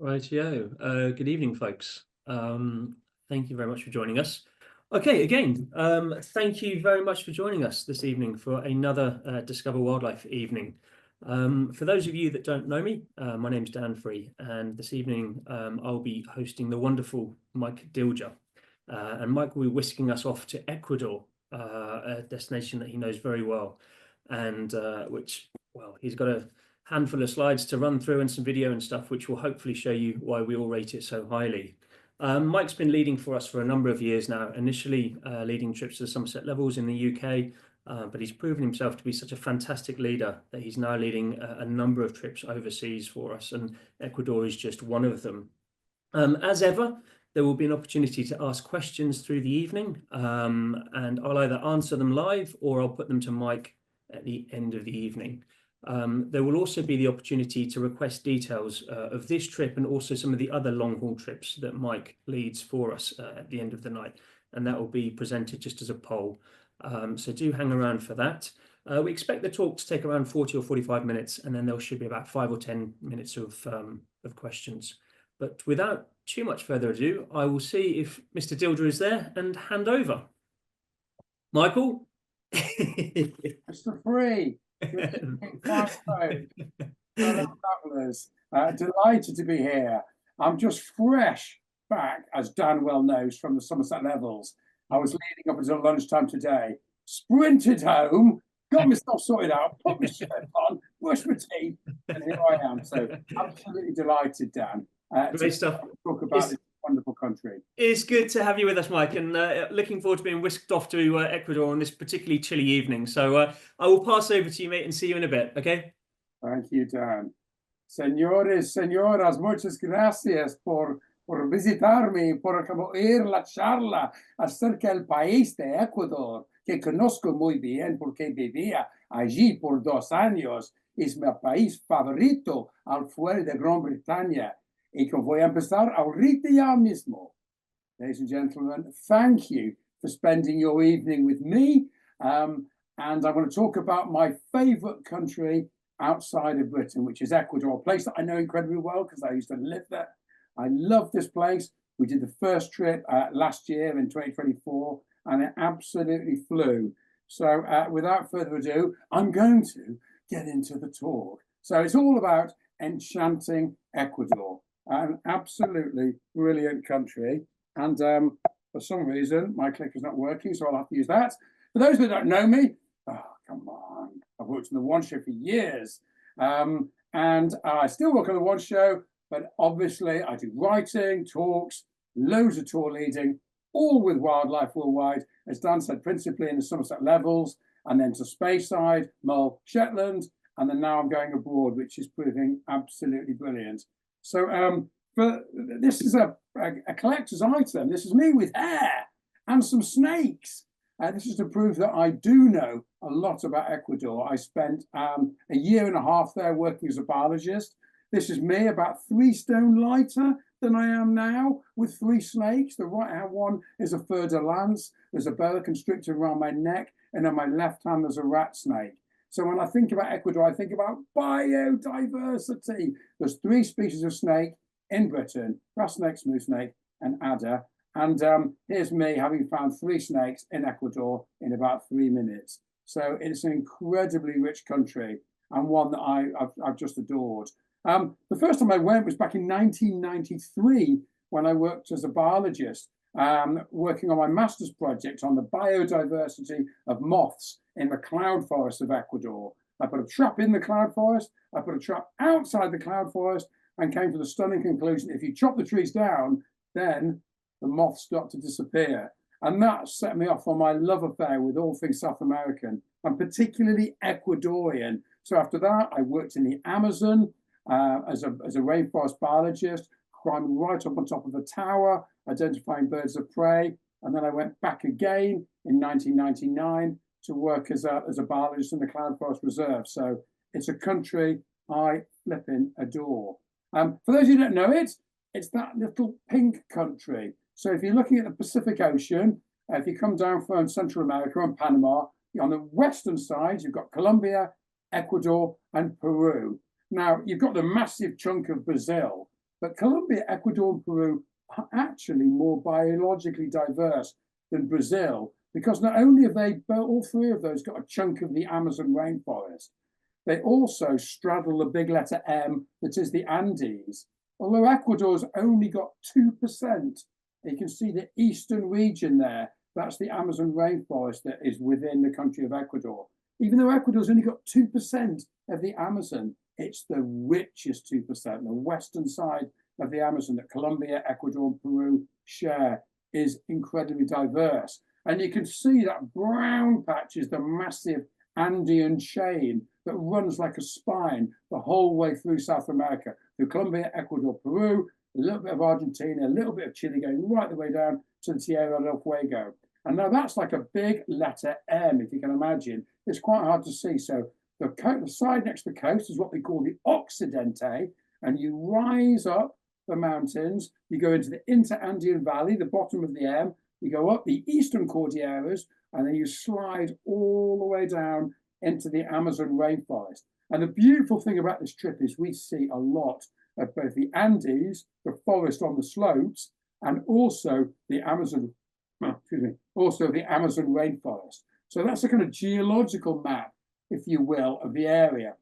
Rightio. Good evening, folks. Thank you very much for joining us. Okay, again, thank you very much for joining us this evening for another Discover Wildlife evening. For those of you that don't know me, my name's Dan Free, and this evening I'll be hosting the wonderful Mike Dilger. And Mike will be whisking us off to Ecuador, a destination that he knows very well, and which, well, he's got a handful of slides to run through and some video and stuff, which will hopefully show you why we all rate it so highly. Mike's been leading for us for a number of years now, initially leading trips to the Somerset Levels in the UK, but he's proven himself to be such a fantastic leader that he's now leading a number of trips overseas for us, and Ecuador is just one of them. As ever, there will be an opportunity to ask questions through the evening, and I'll either answer them live or I'll put them to Mike at the end of the evening. There will also be the opportunity to request details of this trip and also some of the other long-haul trips that Mike leads for us at the end of the night, and that will be presented just as a poll. So do hang around for that. We expect the talk to take around 40 or 45 minutes, and then there should be about 5 or 10 minutes of questions. But without too much further ado, I will see if Mr. Dilger is there and hand over. Michael? Mr. Free. Fellow travellers, delighted to be here. I'm just fresh back, as Dan well knows, from the Somerset Levels. I was leading up until lunchtime today, sprinted home, got myself sorted out, put my shirt on, brushed my teeth, and here I am. So absolutely delighted, Dan, Great stuff. Talk about this wonderful country. It's good to have you with us, Mike, and looking forward to being whisked off to Ecuador on this particularly chilly evening. So I will pass over to you, mate, and see you in a bit, okay? Thank you, Dan. Señores, señoras, muchas gracias por visitarme y por oír la charla acerca del país de Ecuador, que conozco muy bien porque vivía allí por 2 años. Es mi país favorito al fuera de Gran Bretaña. Y que voy a empezar ahorita ya mismo. Ladies and gentlemen, thank you for spending your evening with me. And I want to talk about my favorite country outside of Britain, which is Ecuador, a place that I know incredibly well because I used to live there. I love this place. We did the first trip last year in 2024, and it absolutely flew. So without further ado, I'm going to get into the talk. So it's all about enchanting Ecuador, an absolutely brilliant country. And for some reason, my clicker's not working, so I'll have to use that. For those that don't know me, oh, come on. I've worked on the One Show for years. And I still work on the One Show, but obviously I do writing, talks, loads of tour leading, all with wildlife worldwide, as Dan said, principally in the Somerset Levels, and then to Speyside, Mull, Shetland, and then now I'm going abroad, which is proving absolutely brilliant. So this is a collector's item. This is me with hair and some snakes. This is to prove that I do know a lot about Ecuador. I spent a year and a half there working as a biologist. This is me about 3 stone lighter than I am now, with 3 snakes. The right hand one is a fer de lance. There's a boa constrictor around my neck, and on my left hand there's a rat snake. So when I think about Ecuador, I think about biodiversity. There's 3 species of snake in Britain: grass snake, smooth snake, and adder. And here's me having found 3 snakes in Ecuador in about 3 minutes. So it's an incredibly rich country, and one that I've just adored. The first time I went was back in 1993 when I worked as a biologist, working on my master's project on the biodiversity of moths in the cloud forest of Ecuador. I put a trap in the cloud forest, I put a trap outside the cloud forest, and came to the stunning conclusion: if you chop the trees down, then the moths start to disappear. And that set me off on my love affair with all things South American, and particularly Ecuadorian. So after that, I worked in the Amazon as a rainforest biologist, climbing right up on top of a tower, identifying birds of prey. And then I went back again in 1999 to work as a biologist in the Cloud Forest Reserve. So it's a country I flipping adore. For those of you who don't know it, it's that little pink country. So if you're looking at the Pacific Ocean, if you come down from Central America and Panama, on the western side, you've got Colombia, Ecuador, and Peru. Now, you've got the massive chunk of Brazil, But Colombia, Ecuador, and Peru are actually more biologically diverse than Brazil, because not only have they, all three of those, got a chunk of the Amazon rainforest, they also straddle the big letter M that is the Andes. Although Ecuador's only got 2%, you can see the eastern region there, that's the Amazon rainforest that is within the country of Ecuador. Even though Ecuador's only got 2% of the Amazon, it's the richest 2%, the western side of the Amazon that Colombia, Ecuador, and Peru share is incredibly diverse. And you can see that brown patch is the massive Andean chain that runs like a spine the whole way through South America, through Colombia, Ecuador, Peru, a little bit of Argentina, a little bit of Chile, going right the way down to the Tierra del Fuego. And now that's like a big letter M, if you can imagine. It's quite hard to see. So the side next to the coast is what we call the Occidente, and you rise up the mountains, you go into the Inter-Andean Valley, the bottom of the M, you go up the eastern Cordilleras, and then you slide all the way down into the Amazon rainforest. And the beautiful thing about this trip is we see a lot of both the Andes, the forest on the slopes, and also the Amazon, also the Amazon rainforest. So that's a kind of geological map, if you will, of the area.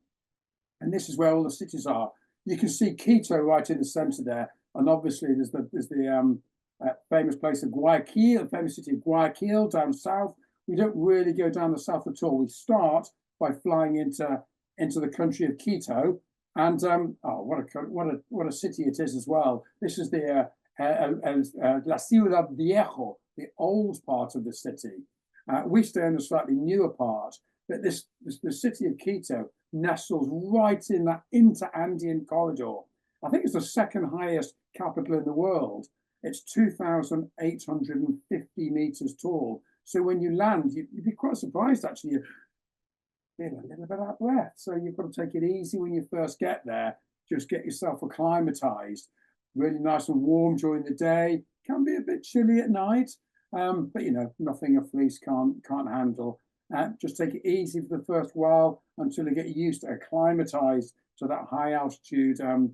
And this is where all the cities are. You can see Quito right in the center there. And obviously there's the famous place of Guayaquil, the famous city of Guayaquil down south. We don't really go down the south at all. We start by flying into the country of Quito. And what a city it is as well. This is the La Ciudad Viejo, the old part of the city. We stay in the slightly newer part, but the city of Quito nestles right in that inter-Andean corridor. I think it's the second highest capital in the world. It's 2,850 meters tall. So when you land, you'd be quite surprised, actually. You're a little bit out of breath. So you've got to take it easy when you first get there. Just get yourself acclimatized. Really nice and warm during the day. Can be a bit chilly at night, but you know, nothing a fleece can't handle. Just take it easy for the first while until you get used to acclimatized to that high altitude, the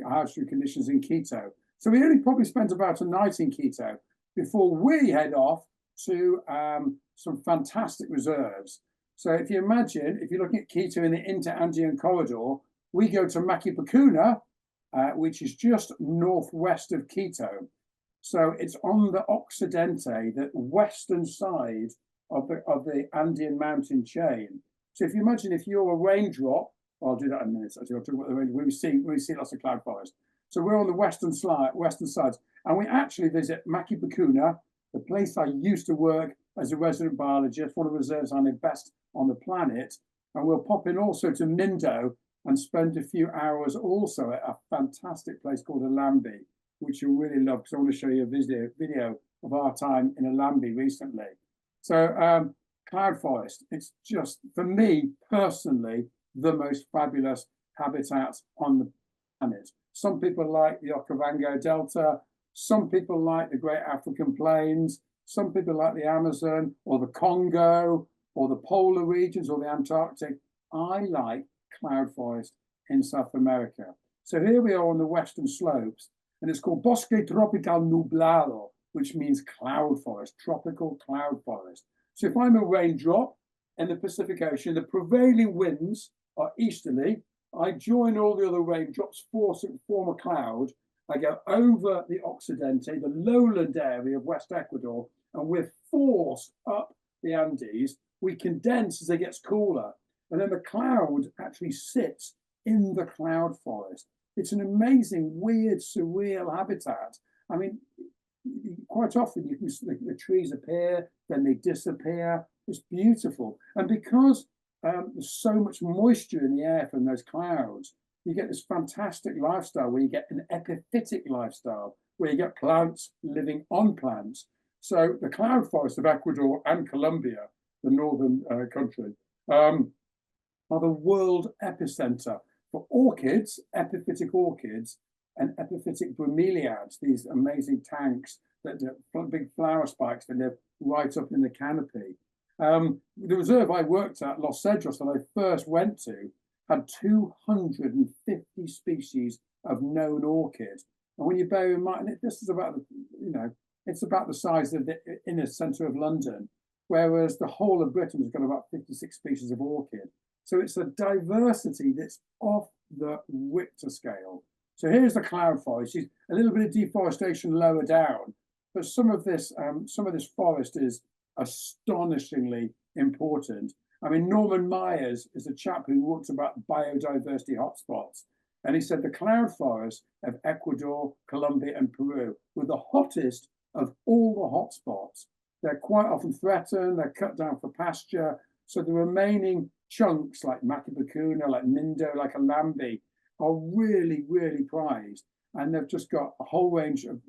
high altitude conditions in Quito. So we only probably spent about a night in Quito before we head off to some fantastic reserves. So if you imagine, if you're looking at Quito in the Inter-Andean corridor, we go to Maquipacuna, which is just northwest of Quito. So it's on the Occidente, the western side of the Andean mountain chain. So if you imagine if you're a raindrop, I'll do that in a minute. I'll talk about the rain. We see lots of cloud forest. So we're on the western sides, and we actually visit Maquipacuna, the place I used to work as a resident biologist, one of the reserves I know best on the planet. And we'll pop in also to Mindo and spend a few hours also at a fantastic place called Alambi, which you'll really love, because I want to show you a video of our time in Alambi recently. So cloud forest, it's just, for me personally, the most fabulous habitat on the planet. Some people like the Okavango Delta, some people like the Great African Plains, some people like the Amazon or the Congo or the polar regions or the Antarctic. I like cloud forest in South America. So here we are on the western slopes, and it's called Bosque Tropical Nublado, which means cloud forest, tropical cloud forest. So if I'm a raindrop in the Pacific Ocean, the prevailing winds are easterly. I join all the other raindrops, form a cloud. I go over the Occidente, the lowland area of West Ecuador, and we're forced up the Andes. We condense as it gets cooler, and then the cloud actually sits in the cloud forest. It's an amazing, weird, surreal habitat. I mean, quite often you can see the trees appear, then they disappear. It's beautiful. And because there's so much moisture in the air from those clouds, you get this fantastic lifestyle where you get an epiphytic lifestyle, where you get plants living on plants. So the cloud forest of Ecuador and Colombia, the northern country, are the world epicenter for orchids, epiphytic orchids, and epiphytic bromeliads, these amazing tanks that big flower spikes that live right up in the canopy. The reserve I worked at, Los Cedros, that I first went to, had 250 species of known orchid. And when you bear in mind, this is about, it's about the size of the inner centre of London, whereas the whole of Britain has got about 56 species of orchid. So it's a diversity that's off the Richter scale. So here's the cloud forest. A little bit of deforestation lower down, but some of this forest is astonishingly important. I mean, Norman Myers is a chap who talks about biodiversity hotspots, and he said the cloud forests of Ecuador, Colombia, and Peru were the hottest of all the hotspots. They're quite often threatened. They're cut down for pasture. So the remaining chunks like Macabacuna, like Mindo, like Alambi are really, really prized. And they've just got a whole range of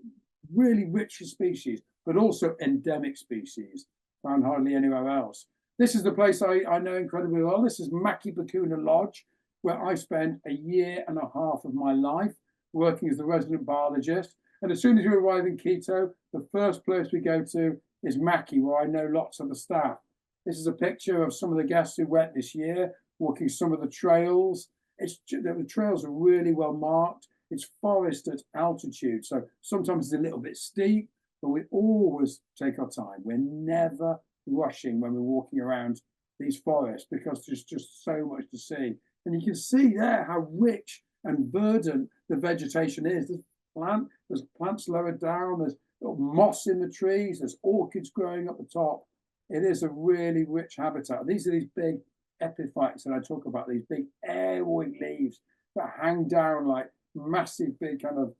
really rich species, but also endemic species found hardly anywhere else. This is the place I know incredibly well. This is Macabacuna Lodge, where I spent a year and a half of my life working as the resident biologist. And as soon as you arrive in Quito, the first place we go to is Maki, where I know lots of the staff. This is a picture of some of the guests who went this year, walking some of the trails. The trails are really well marked. It's forest at altitude, so sometimes it's a little bit steep, but we always take our time. We're never rushing when we're walking around these forests because there's just so much to see. And you can see there how rich and verdant the vegetation is. There's plants lower down, there's moss in the trees, there's orchids growing up the top. It is a really rich habitat. These are these big epiphytes that I talk about, these big airway leaves that hang down like massive big kind of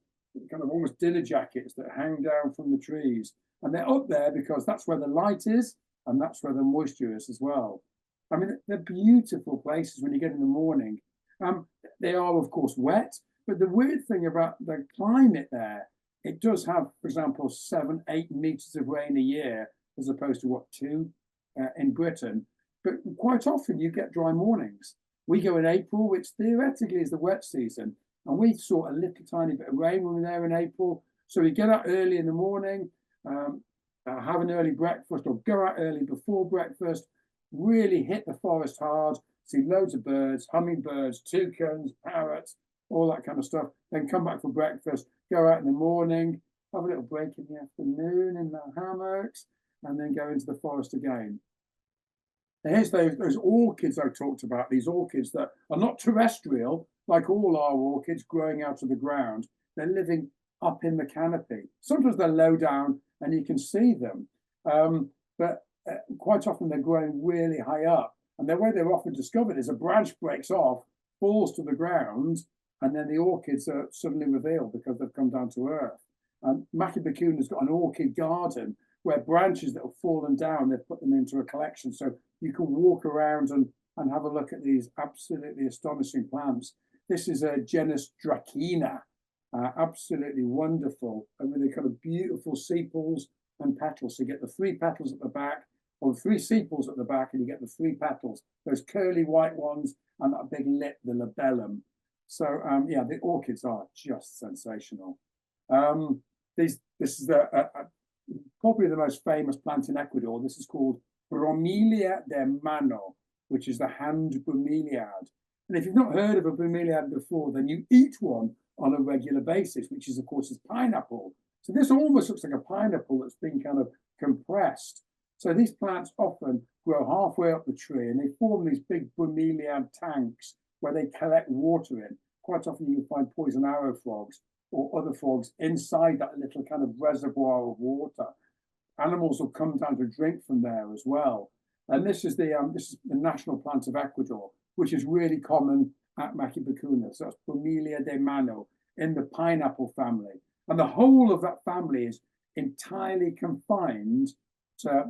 almost dinner jackets that hang down from the trees. And they're up there because that's where the light is and that's where the moisture is as well. I mean, they're beautiful places when you get in the morning. They are, of course, wet, but the weird thing about the climate there, it does have, for example, 7, 8 meters of rain a year, as opposed to what, 2 in Britain. But quite often you get dry mornings. We go in April, which theoretically is the wet season, and we saw a little tiny bit of rain when we were there in April. So we get out early in the morning, have an early breakfast, or go out early before breakfast, really hit the forest hard, see loads of birds, hummingbirds, toucans, parrots, all that kind of stuff. Then come back for breakfast, go out in the morning, have a little break in the afternoon in the hammocks, and then go into the forest again. And here's those orchids I talked about, these orchids that are not terrestrial, like all our orchids growing out of the ground. They're living up in the canopy. Sometimes they're low down and you can see them, but quite often they're growing really high up. And the way they're often discovered is a branch breaks off, falls to the ground, and then the orchids are suddenly revealed because they've come down to earth. And Macabacuna's got an orchid garden where branches that have fallen down, they've put them into a collection. So you can walk around and have a look at these absolutely astonishing plants. This is a genus Dracena, absolutely wonderful, and with a kind of beautiful sepals and petals. So you get the 3 petals at the back, or 3 sepals at the back, and you get the 3 petals, those curly white ones, and that big lip, the labellum. So yeah, the orchids are just sensational. This is probably the most famous plant in Ecuador. This is called Bromelia de mano, which is the hand bromeliad. And if you've not heard of a bromeliad before, then you eat one on a regular basis, which is, of course, is pineapple. So this almost looks like a pineapple that's been kind of compressed. So these plants often grow halfway up the tree and they form these big bromeliad tanks where they collect water in. Quite often you can find poison arrow frogs or other frogs inside that little kind of reservoir of water. Animals will come down to drink from there as well. And this is the national plant of Ecuador, which is really common at Macabacuna. So that's Bromelia de mano in the pineapple family. And the whole of that family is entirely confined to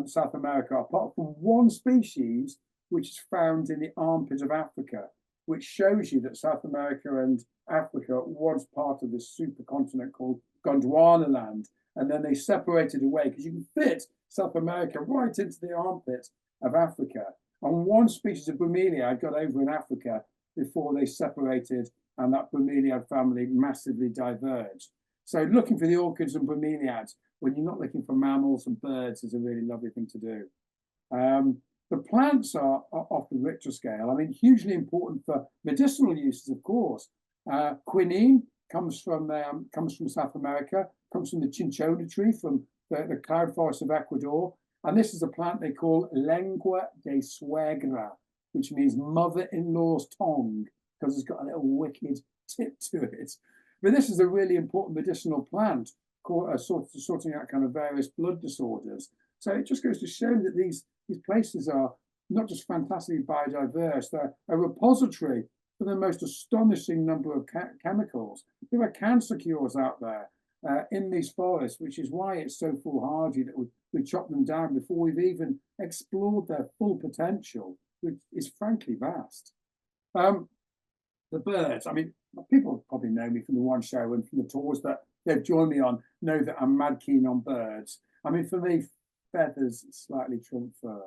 South America, apart from one species, which is found in the armpit of Africa, which shows you that South America and Africa was part of this supercontinent called Gondwana land. And then they separated away because you can fit South America right into the armpit of Africa. And one species of bromeliad got over in Africa before they separated, and that bromeliad family massively diverged. So looking for the orchids and bromeliads when you're not looking for mammals and birds is a really lovely thing to do. The plants are off the Richter scale. I mean, hugely important for medicinal uses, of course. Quinine comes from South America, comes from the cinchona tree from the cloud forest of Ecuador. And this is a plant they call lengua de suegra, which means mother-in-law's tongue, because it's got a little wicked tip to it. But this is a really important medicinal plant called sorting out kind of various blood disorders. So it just goes to show that these places are not just fantastically biodiverse, they're a repository for the most astonishing number of chemicals. There are cancer cures out there in these forests, which is why it's so foolhardy that we chop them down before we've even explored their full potential, which is frankly vast. The birds, I mean, people probably know me from the one show and from the tours that they've joined me on, know that I'm mad keen on birds. I mean, for me, feathers slightly trump fur,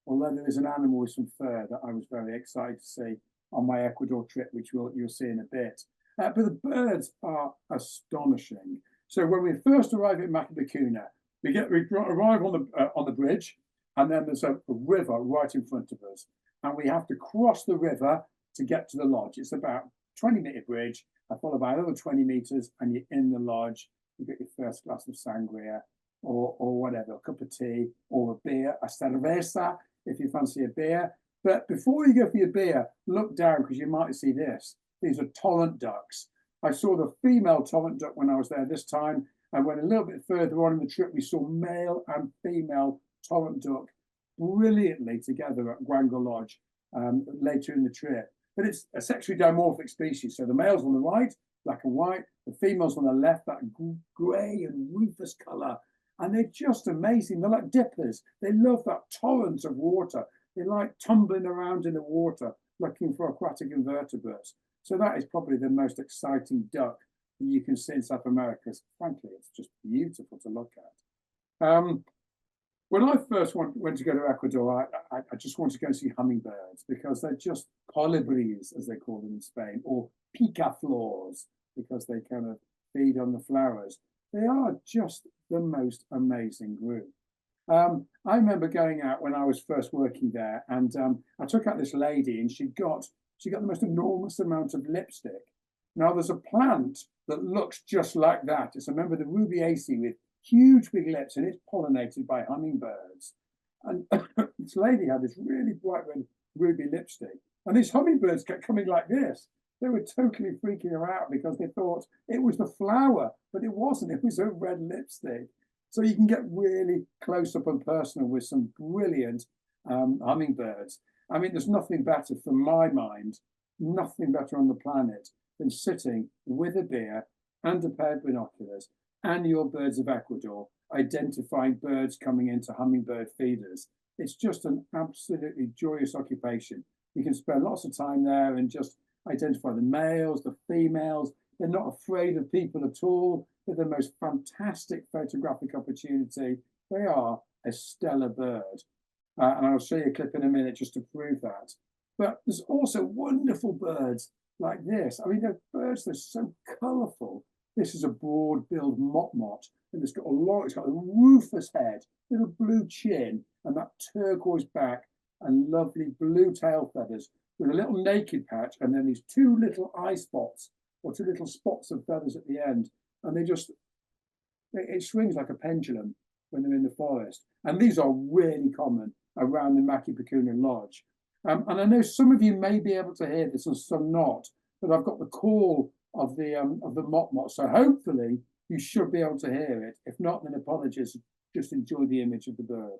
although there is an animal with some fur that I was very excited to see on my Ecuador trip, which you'll see in a bit. But the birds are astonishing. So when we first arrive at Macabacuna, we arrive on the bridge, and then there's a river right in front of us, and we have to cross the river to get to the lodge. It's about a 20-meter bridge. I follow by another 20 meters, and you're in the lodge. You get your first glass of sangria, or whatever, a cup of tea, or a beer, a cerveza, if you fancy a beer. But before you go for your beer, look down, because you might see this. These are torrent ducks. I saw the female torrent duck when I was there this time, and went a little bit further on in the trip, we saw male and female torrent duck brilliantly together at Guango Lodge later in the trip. But it's a sexually dimorphic species. So the male's on the right, black and white, the female's on the left, that grey and rufous colour. And they're just amazing. They're like dippers. They love that torrent of water. They like tumbling around in the water, looking for aquatic invertebrates. So that is probably the most exciting duck that you can see in South America. Frankly, it's just beautiful to look at. When I first went to go to Ecuador, I just wanted to go and see hummingbirds, because they're just colibris, as they call them in Spain, or picaflores, because they kind of feed on the flowers. They are just the most amazing group. I remember going out when I was first working there, and I took out this lady, and she got the most enormous amount of lipstick. Now, there's a plant that looks just like that. It's a member of the rubiaceae with huge big lips, and it's pollinated by hummingbirds. And this lady had this really bright red ruby lipstick, and these hummingbirds kept coming like this. They were totally freaking her out because they thought it was the flower, but it wasn't. It was a red lipstick. So you can get really close up and personal with some brilliant hummingbirds. I mean, there's nothing better, from my mind, nothing better on the planet than sitting with a beer and a pair of binoculars and your birds of Ecuador, identifying birds coming into hummingbird feeders. It's just an absolutely joyous occupation. You can spend lots of time there and just identify the males, the females. They're not afraid of people at all. They're the most fantastic photographic opportunity. They are a stellar bird. And I'll show you a clip in a minute just to prove that. But there's also wonderful birds like this. I mean, they're birds, they're so colourful. This is a broad-billed motmot, and it's got a rufous head, little blue chin, and that turquoise back, and lovely blue tail feathers, with a little naked patch, and then these two little eye spots, or two little spots of feathers at the end. And it swings like a pendulum when they're in the forest. And these are really common around the Macabacuna Lodge. And I know some of you may be able to hear this and some not, but I've got the call of the motmot. So hopefully you should be able to hear it. If not, then apologies. Just enjoy the image of the bird.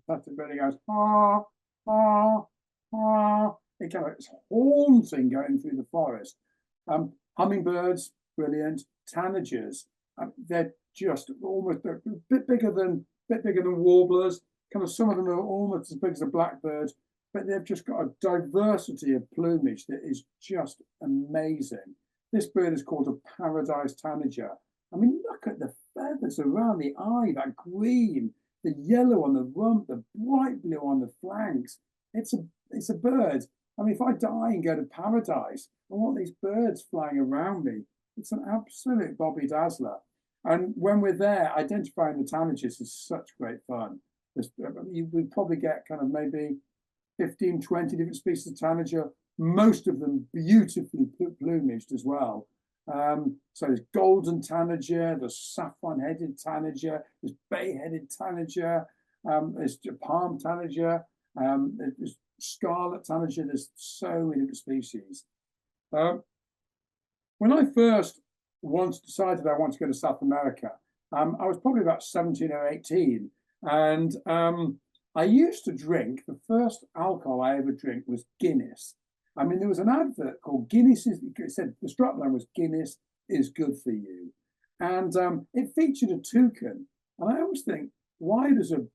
Fantastic bird. It goes, ah, ah, ah. It's haunting going through the forest. Hummingbirds, brilliant. Tanagers, they're just almost a bit bigger than warblers. Kind of, some of them are almost as big as a blackbird, but they've just got a diversity of plumage that is just amazing. This bird is called a paradise tanager. I mean, look at the feathers around the eye, that green, the yellow on the rump, the bright blue on the flanks. It's a bird. I mean, if I die and go to paradise, I want these birds flying around me. It's an absolute Bobby Dazzler. And when we're there, identifying the tanagers is such great fun. We probably get kind of maybe 15, 20 different species of tanager, most of them beautifully plumaged as well. So there's golden tanager, there's saffron-headed tanager, there's bay-headed tanager, there's palm tanager, there's scarlet tanager. There's so many different species. When I first decided I wanted to go to South America, I was probably about 17 or 18, and I used to drink, the first alcohol I ever drank was Guinness. I mean, there was an advert called Guinness, it said, the strapline was Guinness is good for you. And it featured a toucan. And I always think, why does a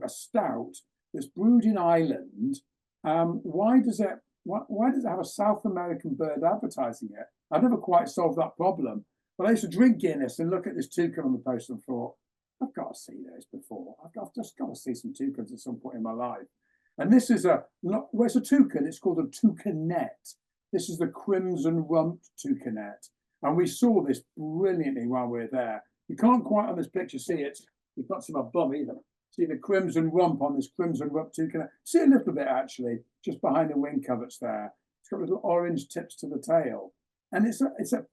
stout that's brewed in Ireland, why does it have a South American bird advertising it? I never quite solved that problem. But I used to drink Guinness and look at this toucan on the poster and thought, I've got to see this before. I've just got to see some toucans at some point in my life. And this is it's a toucan. It's called a toucanet. This is the crimson-rumped toucanet. And we saw this brilliantly while we were there. You can't quite on this picture see it. You can't see my bum either. See the crimson rump on this crimson-rumped toucanet. See a little bit actually, just behind the wing coverts there. It's got little orange tips to the tail, and it's a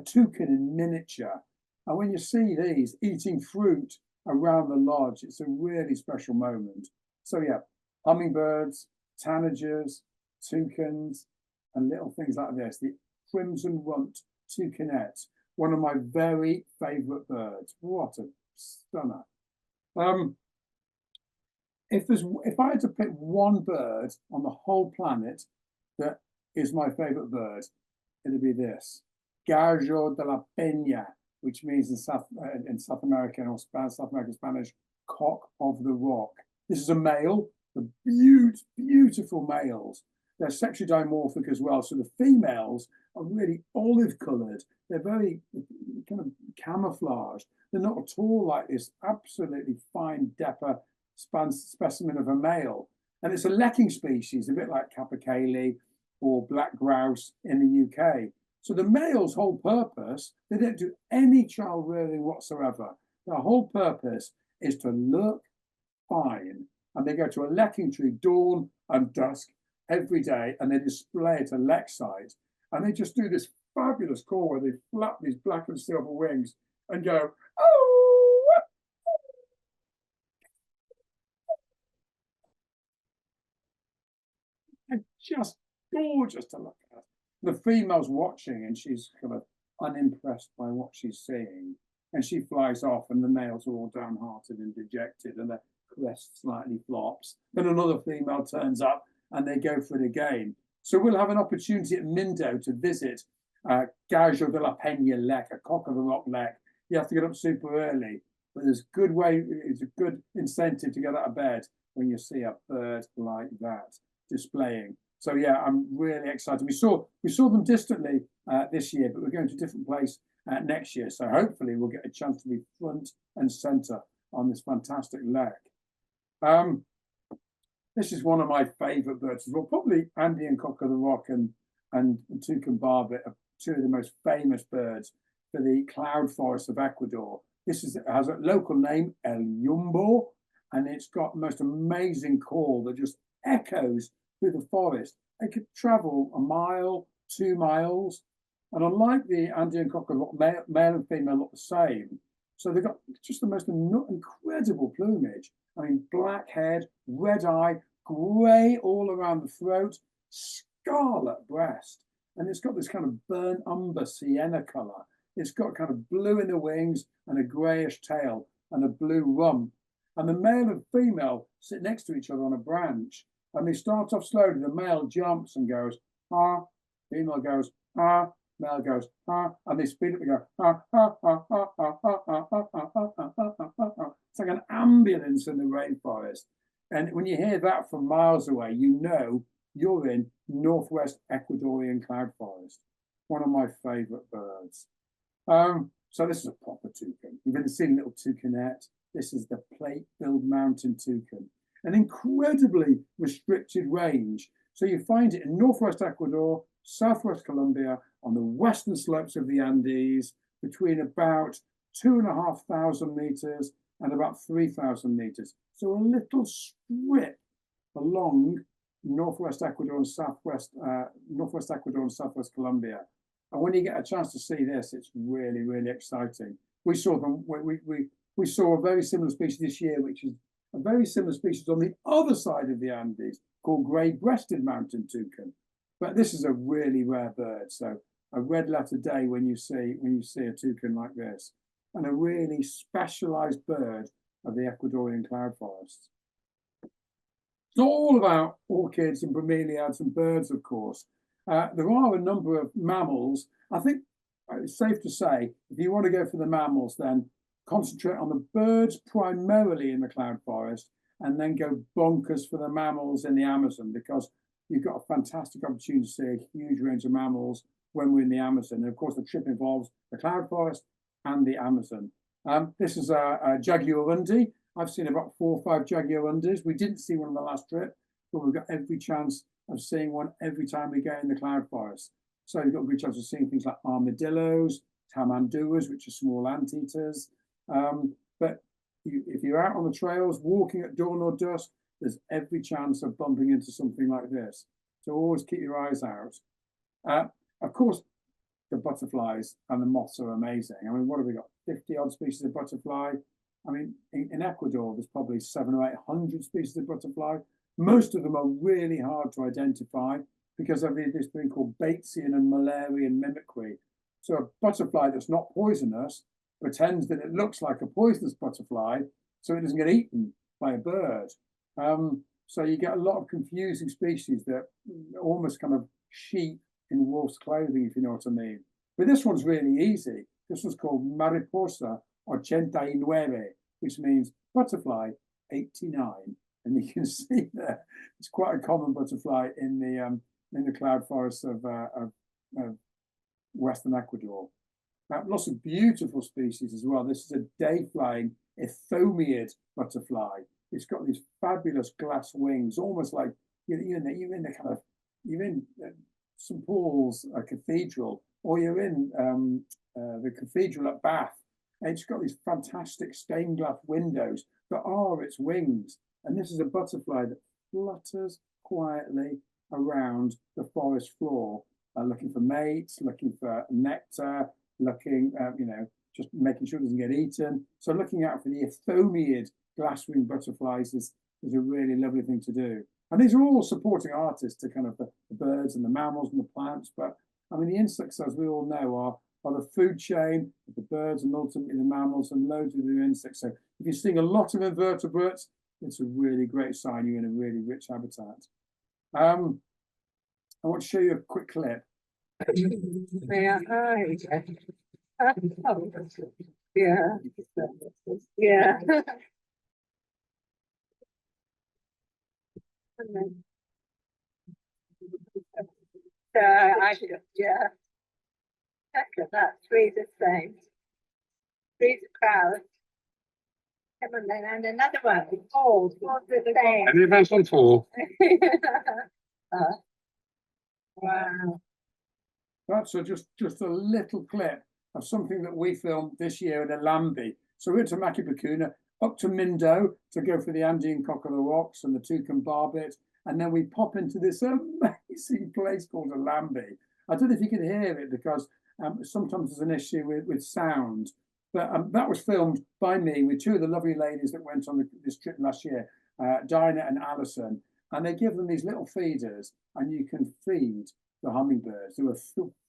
toucan in miniature. And when you see these eating fruit around the lodge, it's a really special moment. So yeah, hummingbirds, tanagers, toucans, and little things like this. The crimson-rumped toucanet, one of my very favourite birds. What a stunner. If I had to pick one bird on the whole planet that is my favourite bird, it'd be this, Gallo de la Peña, which means in South American or South American Spanish, cock of the rock. This is a male, the beautiful males. They're sexually dimorphic as well. So the females are really olive coloured. They're very kind of camouflaged. They're not at all like this absolutely fine dapper specimen of a male. And it's a lekking species, a bit like capercaillie or black grouse in the UK. So the male's whole purpose, they don't do any child rearing whatsoever. Their whole purpose is to look fine. And they go to a lekking tree dawn and dusk every day, and they display it at lek site. And they just do this fabulous call where they flap these black and silver wings and go, oh! And just gorgeous to look at. The female's watching and she's kind of unimpressed by what she's seeing. And she flies off and the males are all downhearted and dejected and their crest slightly flops. Then another female turns up and they go for it again. So we'll have an opportunity at Mindo to visit Gallo de la Peña lek, a cock of the rock lek. You have to get up super early, but there's it's a good incentive to get out of bed when you see a bird like that displaying. So yeah, I'm really excited. We saw them distantly this year, but we're going to a different place next year. So hopefully we'll get a chance to be front and center on this fantastic lek. This is one of my favorite birds as well. Probably Andean cock of the rock and toucan barbet are two of the most famous birds for the cloud forest of Ecuador. It has a local name, El Yumbo, and it's got the most amazing call that just echoes through the forest. They could travel a mile, 2 miles, and unlike the Andean cock of the rock, male and female look the same. So they've got just the most incredible plumage. I mean, black head, red eye, grey all around the throat, scarlet breast, and it's got this kind of burnt umber sienna colour. It's got kind of blue in the wings and a greyish tail and a blue rump. And the male and female sit next to each other on a branch. And they start off slowly. The male jumps and goes, ah, female goes, ah, male goes, ah, and they speed up and go, ah, ah, ah, ah, ah, ah, ah, ah, ah, ah, ah, ah. It's like an ambulance in the rainforest. And when you hear that from miles away, you know you're in northwest Ecuadorian cloud forest. One of my favorite birds. So this is a proper toucan. You've been seeing little toucanet. This is the plate-billed mountain toucan. an incredibly restricted range. So you find it in northwest Ecuador, southwest Colombia, on the western slopes of the Andes, between about 2,500 meters and about 3,000 meters. So a little strip along northwest Ecuador and southwest Colombia. And when you get a chance to see this, it's really, really exciting. We saw them. We saw a very similar species this year, which is a very similar species on the other side of the Andes called grey-breasted mountain toucan. But this is a really rare bird. So a red letter day when you see a toucan like this, and a really specialized bird of the Ecuadorian cloud forests. It's not all about orchids and bromeliads and birds, of course. There are a number of mammals. I think it's safe to say, if you want to go for the mammals, then concentrate on the birds primarily in the cloud forest, and then go bonkers for the mammals in the Amazon, because you've got a fantastic opportunity to see a huge range of mammals when we're in the Amazon. And of course, the trip involves the cloud forest and the Amazon. This is a jaguarundi. I've seen about 4 or 5 jaguarundis. We didn't see one on the last trip, but we've got every chance of seeing one every time we go in the cloud forest. So you've got a good chance of seeing things like armadillos, tamanduas, which are small anteaters. But if you're out on the trails, walking at dawn or dusk, there's every chance of bumping into something like this. So always keep your eyes out. Of course, the butterflies and the moths are amazing. I mean, what have we got? 50 odd species of butterfly. I mean, in Ecuador, there's probably 700 or 800 species of butterfly. Most of them are really hard to identify because of this thing called Batesian and Müllerian mimicry. So a butterfly that's not poisonous pretends that it looks like a poisonous butterfly so it doesn't get eaten by a bird. So you get a lot of confusing species that almost kind of sheep in wolf's clothing, if you know what I mean. But this one's really easy. This one's called Mariposa 89, which means butterfly 89. And you can see there, it's quite a common butterfly in the cloud forests of Western Ecuador. Lots of beautiful species as well. This is a day-flying ithomid butterfly. It's got these fabulous glass wings, almost like you're in St. Paul's Cathedral, or you're in the cathedral at Bath. And it's got these fantastic stained glass windows that are its wings. And this is a butterfly that flutters quietly around the forest floor, looking for mates, looking for nectar, looking, just making sure it doesn't get eaten. So looking out for the ithomid glass-winged butterflies is a really lovely thing to do. And these are all supporting artists to kind of the birds and the mammals and the plants. But I mean, the insects, as we all know, are the food chain of the birds and ultimately the mammals and loads of the insects. So if you're seeing a lot of invertebrates, it's a really great sign you're in a really rich habitat. I want to show you a quick clip. Yeah. Yeah. Yeah. Yeah. Look at that. 3 the same. 3 the crowd. Come on then, and another one. 4 the same. Any events on 4? Wow. That's just a little clip of something that we filmed this year at Alambi. So we went to Makipakuna, up to Mindo to go for the Andean cock of the rocks and the toucan barbet, and then we pop into this amazing place called Alambi. I don't know if you can hear it because sometimes there's an issue with sound, but that was filmed by me with 2 of the lovely ladies that went on this trip last year, Dinah and Alison, and they give them these little feeders, and you can feed the hummingbirds. There were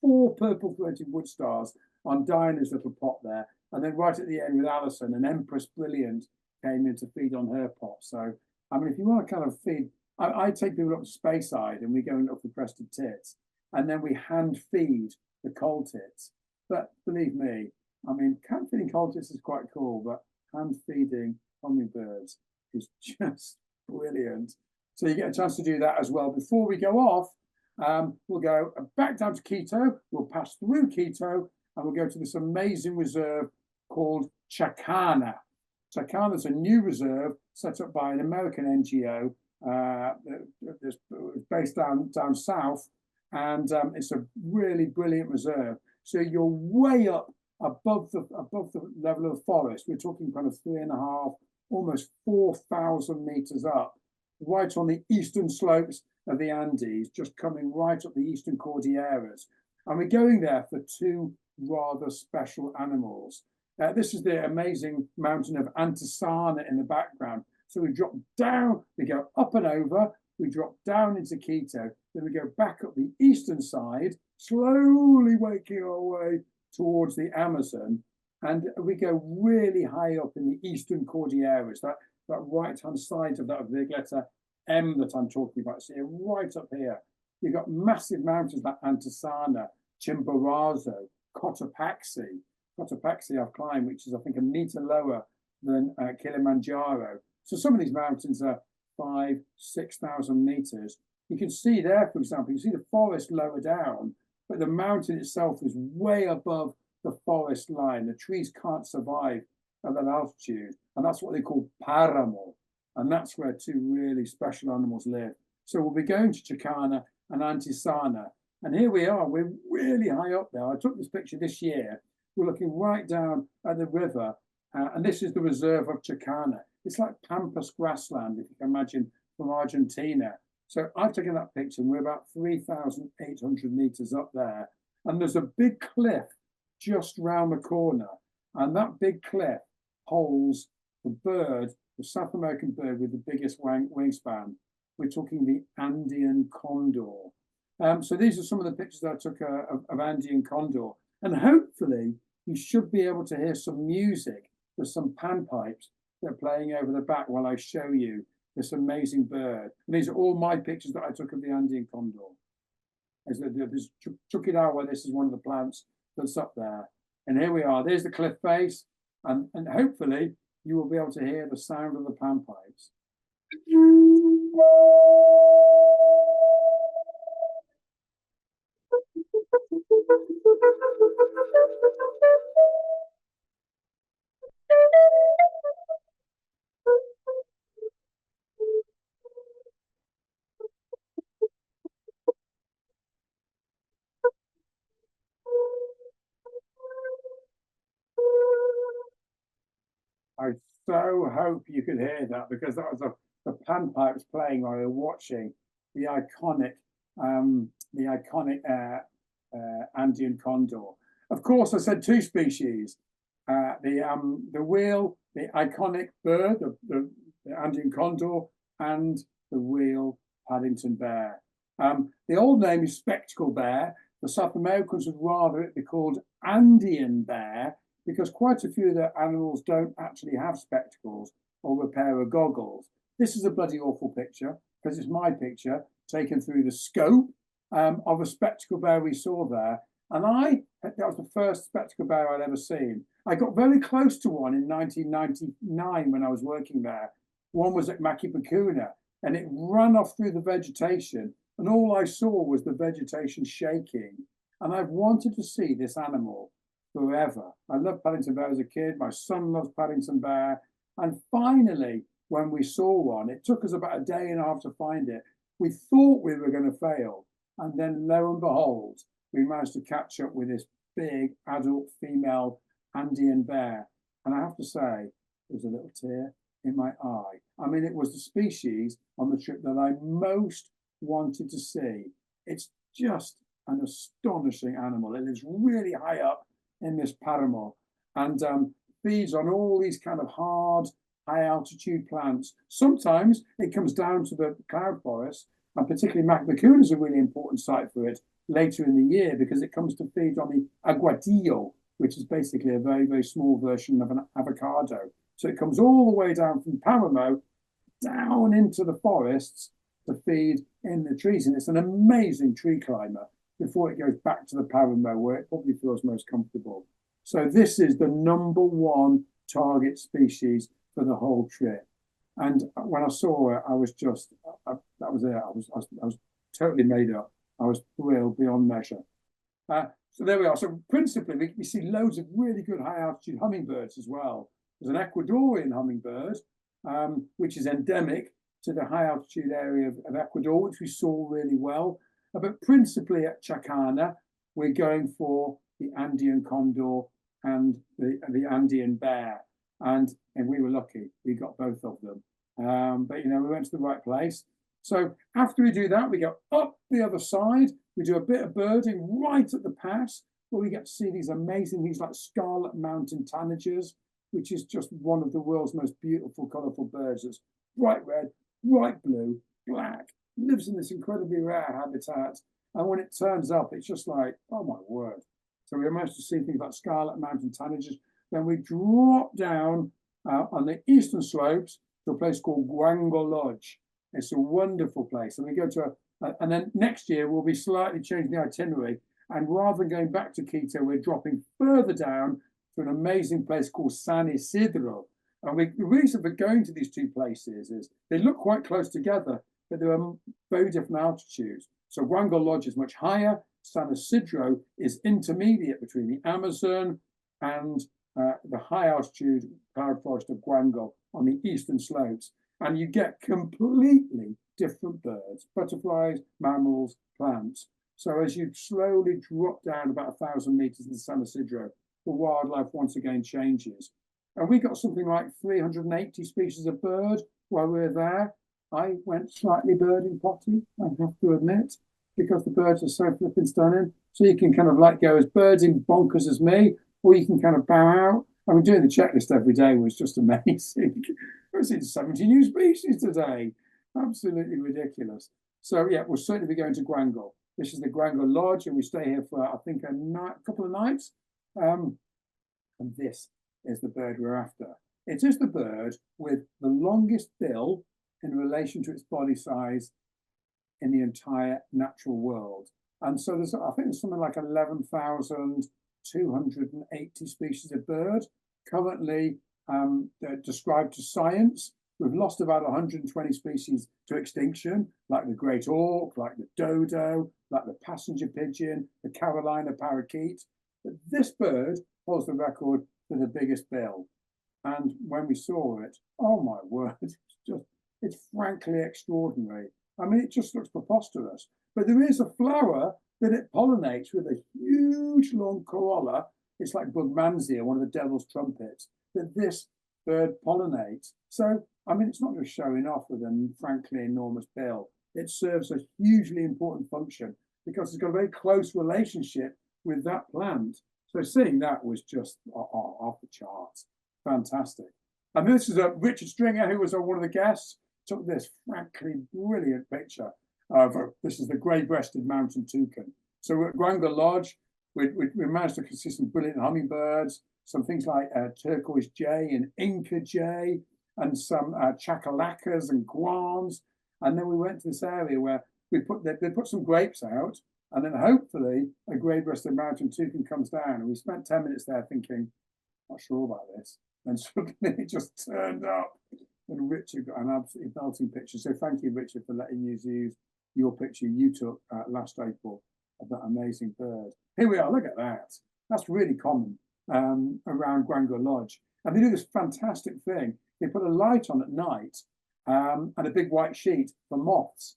4 purple-throated wood stars on Dinah's little pot there, and then right at the end with Alison, an Empress Brilliant came in to feed on her pot. So, I mean, if you want to kind of feed, I take people up to Speyside and we go and look for crested tits, and then we hand feed the coal tits. But believe me, I mean, hand feeding coal tits is quite cool, but hand feeding hummingbirds is just brilliant. So you get a chance to do that as well. Before we go off, we'll go back down to Quito, we'll pass through Quito, and we'll go to this amazing reserve called Chacana. Toucan is a new reserve set up by an American NGO based down south, and it's a really brilliant reserve. So you're way up above the level of the forest. We're talking kind of 3.5, almost 4,000 meters up, right on the eastern slopes of the Andes, just coming right up the eastern Cordilleras. And we're going there for two rather special animals. This is the amazing mountain of Antisana in the background. So we drop down, we go up and over, we drop down into Quito, then we go back up the eastern side, slowly working our way towards the Amazon, and we go really high up in the eastern Cordilleras, that right-hand side of that big letter M that I'm talking about. So you're right up here. You've got massive mountains like Antisana, Chimborazo, Cotopaxi. Cotopaxi I've climbed, which is I think 1 meter lower than Kilimanjaro. So some of these mountains are 5,000–6,000 meters. You can see there, for example, you see the forest lower down, but the mountain itself is way above the forest line. The trees can't survive at that altitude, and that's what they call paramo, and that's where two really special animals live. So we'll be going to Chicana and Antisana, and here we are. We're really high up there. I took this picture this year. We're looking right down at the river, and this is the reserve of Chicana. It's like pampas grassland, if you can imagine, from Argentina. So I've taken that picture, and we're about 3,800 meters up there. And there's a big cliff just round the corner. And that big cliff holds the bird, the South American bird with the biggest wingspan. We're talking the Andean condor. So these are some of the pictures that I took of Andean condor. And hopefully you should be able to hear some music with some panpipes that are playing over the back while I show you this amazing bird. And these are all my pictures that I took of the Andean condor. There's Chuquiragua, this is one of the plants that's up there. And here we are, there's the cliff face. And hopefully you will be able to hear the sound of the panpipes. I so hope you could hear that, because that was the panpipes playing while we were watching the iconic Andean condor. Of course, I said two species: the wheel, the iconic bird, the Andean condor, and the real Paddington bear. The old name is spectacle bear. The South Americans would rather it be called Andean bear, because quite a few of the animals don't actually have spectacles or a pair of goggles. This is a bloody awful picture, because it's my picture taken through the scope of a spectacle bear we saw there. And that was the first spectacle bear I'd ever seen. I got very close to one in 1999 when I was working there. One was at Makipakuna, and it ran off through the vegetation, and all I saw was the vegetation shaking. And I've wanted to see this animal forever. I loved Paddington bear as a kid. My son loves Paddington bear. And finally, when we saw one, it took us about 1.5 days to find it. We thought we were going to fail. And then lo and behold, we managed to catch up with this big adult female Andean bear. And I have to say, there was a little tear in my eye. I mean, it was the species on the trip that I most wanted to see. It's just an astonishing animal. It lives really high up in this paramo, and feeds on all these kind of hard, high altitude plants. Sometimes it comes down to the cloud forest, and particularly Makipakuna is a really important site for it later in the year, because it comes to feed on the aguadillo, which is basically a very, very small version of an avocado. So it comes all the way down from Paramo down into the forests to feed in the trees. And it's an amazing tree climber before it goes back to the Paramo, where it probably feels most comfortable. So this is the #1 target species for the whole trip. And when I saw it, I was just, that was it. I was totally made up. I was thrilled beyond measure. So there we are. So principally, we see loads of really good high altitude hummingbirds as well. There's an Ecuadorian hummingbird, which is endemic to the high altitude area of Ecuador, which we saw really well. But principally at Chacana, we're going for the Andean condor and the Andean bear. And we were lucky, we got both of them. But, you know, we went to the right place. So after we do that, we go up the other side. We do a bit of birding right at the pass, where we get to see these amazing things like scarlet mountain tanagers, which is just one of the world's most beautiful, colourful birds. It's bright red, bright blue, black, lives in this incredibly rare habitat. And when it turns up, it's just like, oh my word. So we managed to see things like scarlet mountain tanagers. Then we drop down on the eastern slopes to a place called Guango Lodge. It's a wonderful place. And we go to and then next year we'll be slightly changing the itinerary. And rather than going back to Quito, we're dropping further down to an amazing place called San Isidro. And the reason for going to these two places is they look quite close together, but they're very different altitudes. So Guango Lodge is much higher. San Isidro is intermediate between the Amazon and the high altitude cloud forest of Guango on the eastern slopes. And you get completely different birds, butterflies, mammals, plants. So as you slowly drop down about 1,000 meters into San Isidro, the wildlife once again changes. And we got something like 380 species of bird while we were there. I went slightly birding potty, I have to admit, because the birds are so flipping stunning. So you can kind of let go as birding bonkers as me, or you can kind of bow out. I mean, doing the checklist every day was just amazing. We've seen 70 new species today. Absolutely ridiculous. So yeah, we'll certainly be going to Guango. This is the Guango Lodge, and we stay here for, I think, a couple of nights. And this is the bird we're after. It is the bird with the longest bill in relation to its body size in the entire natural world. And so there's, I think there's something like 11,280 species of bird currently described to science. We've lost about 120 species to extinction, like the great auk, like the dodo, like the passenger pigeon, the Carolina parakeet. But this bird holds the record for the biggest bill. And when we saw it, oh my word, it's frankly extraordinary. I mean, it just looks preposterous. But there is a flower that it pollinates with a huge long corolla. It's like Bugmansia, one of the devil's trumpets, that this bird pollinates. So, I mean, it's not just showing off with a frankly enormous bill. It serves a hugely important function because it's got a very close relationship with that plant. So seeing that was just off the charts. Fantastic. And this is Richard Stringer, who was one of the guests, took this frankly brilliant picture of, this is the grey-breasted mountain toucan. So we're at Guango Lodge. We managed to see some brilliant hummingbirds, some things like turquoise jay and Inca jay, and some chacalacas and guans. And then we went to this area where they put some grapes out, and then hopefully a grey-breasted mountain toucan comes down. And we spent 10 minutes there thinking, not sure about this. And suddenly it just turned up. And Richard got an absolutely melting picture. So thank you, Richard, for letting us use your picture you took last April of that amazing bird. Here we are, look at that. That's really common around Guango Lodge. And they do this fantastic thing. They put a light on at night and a big white sheet for moths.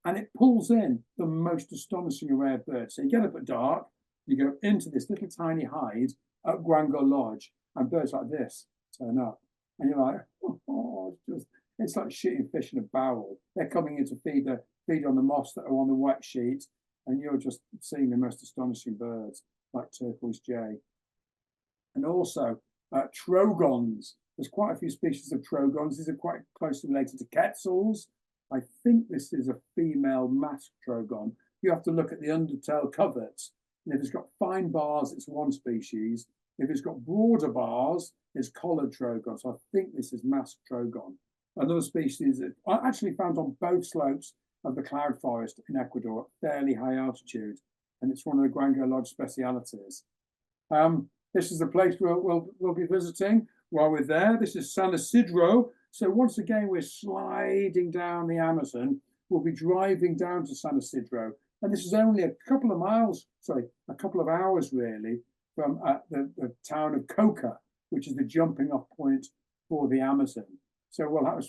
And it pulls in the most astonishing array of birds. So you get up at dark, you go into this little tiny hide at Guango Lodge, and birds like this turn up. And you're like, oh, it's like shooting fish in a barrel. They're coming in to feed on the moths that are on the white sheet, and you're just seeing the most astonishing birds, like turquoise jay. And also trogons. There's quite a few species of trogons. These are quite closely related to quetzals. I think this is a female masked trogon. You have to look at the undertail coverts. And if it's got fine bars, it's one species. If it's got broader bars, it's collared trogon. So I think this is masked trogon. Another species that I actually found on both slopes of the cloud forest in Ecuador at fairly high altitude. And it's one of the Guango Lodge specialities. This is the place we'll be visiting while we're there. This is San Isidro. So once again, we're sliding down the Amazon. We'll be driving down to San Isidro. And this is only a couple of hours really, from the town of Coca. which is the jumping off point for the Amazon. So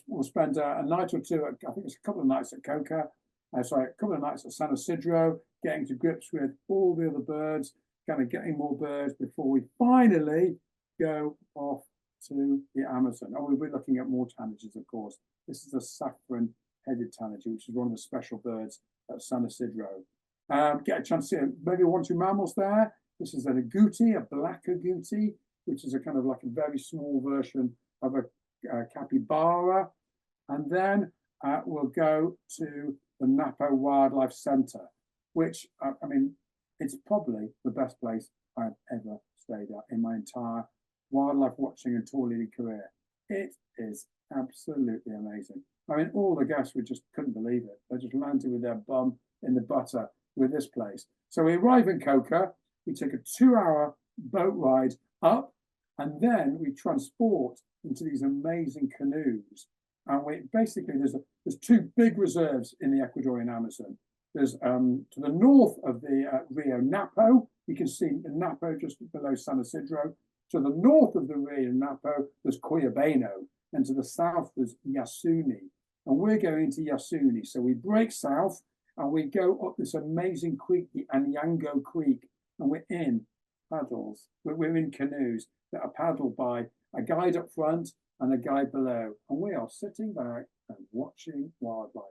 we'll spend a night or two, I think it's a couple of nights at Coca, a couple of nights at San Isidro, getting to grips with all the other birds, kind of getting more birds before we finally go off to the Amazon. And we'll be looking at more tanagers, of course. This is a saffron-headed tanager, which is one of the special birds at San Isidro. Get a chance to see maybe 1 or 2 mammals there. This is an agouti, a black agouti, which is a kind of like a very small version of a capybara. And then we'll go to the Napo Wildlife Centre, which, I mean, it's probably the best place I've ever stayed at in my entire wildlife watching and tour leading career. It is absolutely amazing. I mean, all the guests, we just couldn't believe it. They just landed with their bum in the butter with this place. So we arrive in Coca, we take a 2-hour boat ride up, and then we transport into these amazing canoes. And we basically, there's 2 big reserves in the Ecuadorian Amazon. There's to the north of the Rio Napo, you can see Napo just below San Isidro. To the north of the Rio Napo, there's Cuyabeno, and to the south, there's Yasuni. And we're going to Yasuni. So we break south and we go up this amazing creek, the Anyango Creek, and we're in paddles. We're in canoes that are paddled by a guide up front and a guide below. And we are sitting back and watching wildlife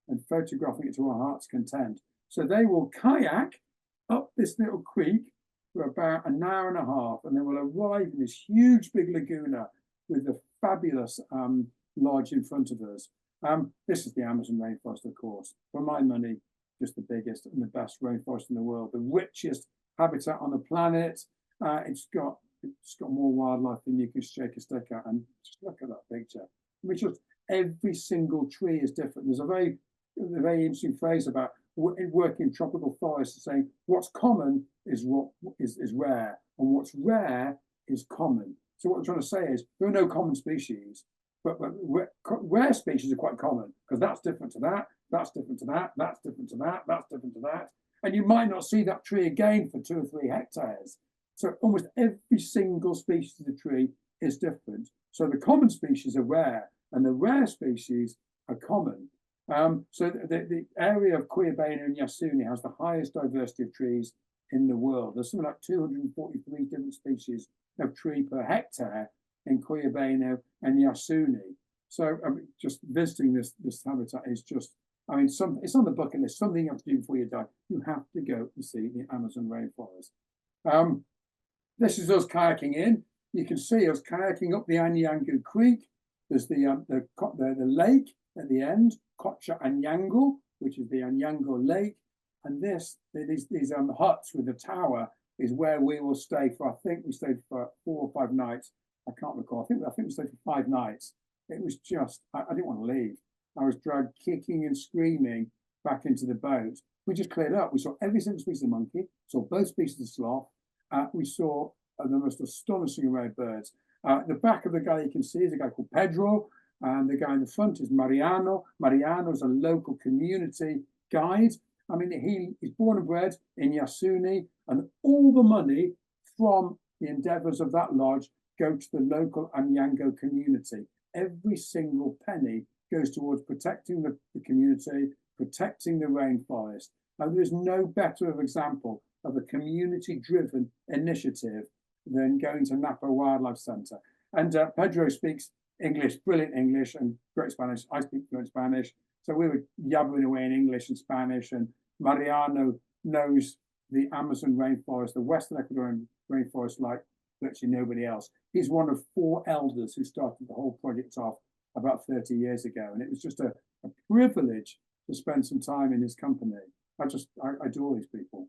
and photographing it to our heart's content. So they will kayak up this little creek for about an hour and a half, and then we'll arrive in this huge big laguna with the fabulous lodge in front of us. This is the Amazon rainforest, of course. For my money, just the biggest and the best rainforest in the world, the richest habitat on the planet. It's got more wildlife than you can shake a stick at. And just look at that picture. I mean, just every single tree is different. There's a very interesting phrase about working in tropical forests, saying what's common is what is rare, and what's rare is common. So what I'm trying to say is there are no common species, but rare species are quite common, because that's different to that, that's different to that, that's different to that, that's different to that. And you might not see that tree again for 2 or 3 hectares. So almost every single species of the tree is different. So the common species are rare, and the rare species are common. So the area of Cuyabeno and Yasuni has the highest diversity of trees in the world. There's something like 243 different species of tree per hectare in Cuyabeno and Yasuni. So just visiting this habitat is just, I mean, it's on the bucket list, something you have to do before you die. You have to go and see the Amazon rainforest. This is us kayaking in. You can see us kayaking up the Anyango Creek. There's the lake at the end, Cocha Anyango, which is the Anyango Lake. And these huts with the tower is where we will stay for, I think we stayed for 4 or 5 nights. I can't recall. I think we stayed for 5 nights. It was just, I didn't want to leave. I was dragged kicking and screaming back into the boat. We just cleared up. We saw every single species of monkey, saw both species of sloth. We saw the most astonishing array of birds. The back of the guy you can see is a guy called Pedro, and the guy in the front is Mariano. Mariano is a local community guide. I mean, he's born and bred in Yasuni, and all the money from the endeavors of that lodge go to the local Anyango community. Every single penny goes towards protecting the community, protecting the rainforest. And there's no better of example of a community-driven initiative than going to Napo Wildlife Centre. And Pedro speaks English, brilliant English, and great Spanish. I speak fluent Spanish. So we were yabbering away in English and Spanish, and Mariano knows the Amazon rainforest, the Western Ecuadorian rainforest, like virtually nobody else. He's one of 4 elders who started the whole project off about 30 years ago. And it was just a privilege to spend some time in his company. I adore these people.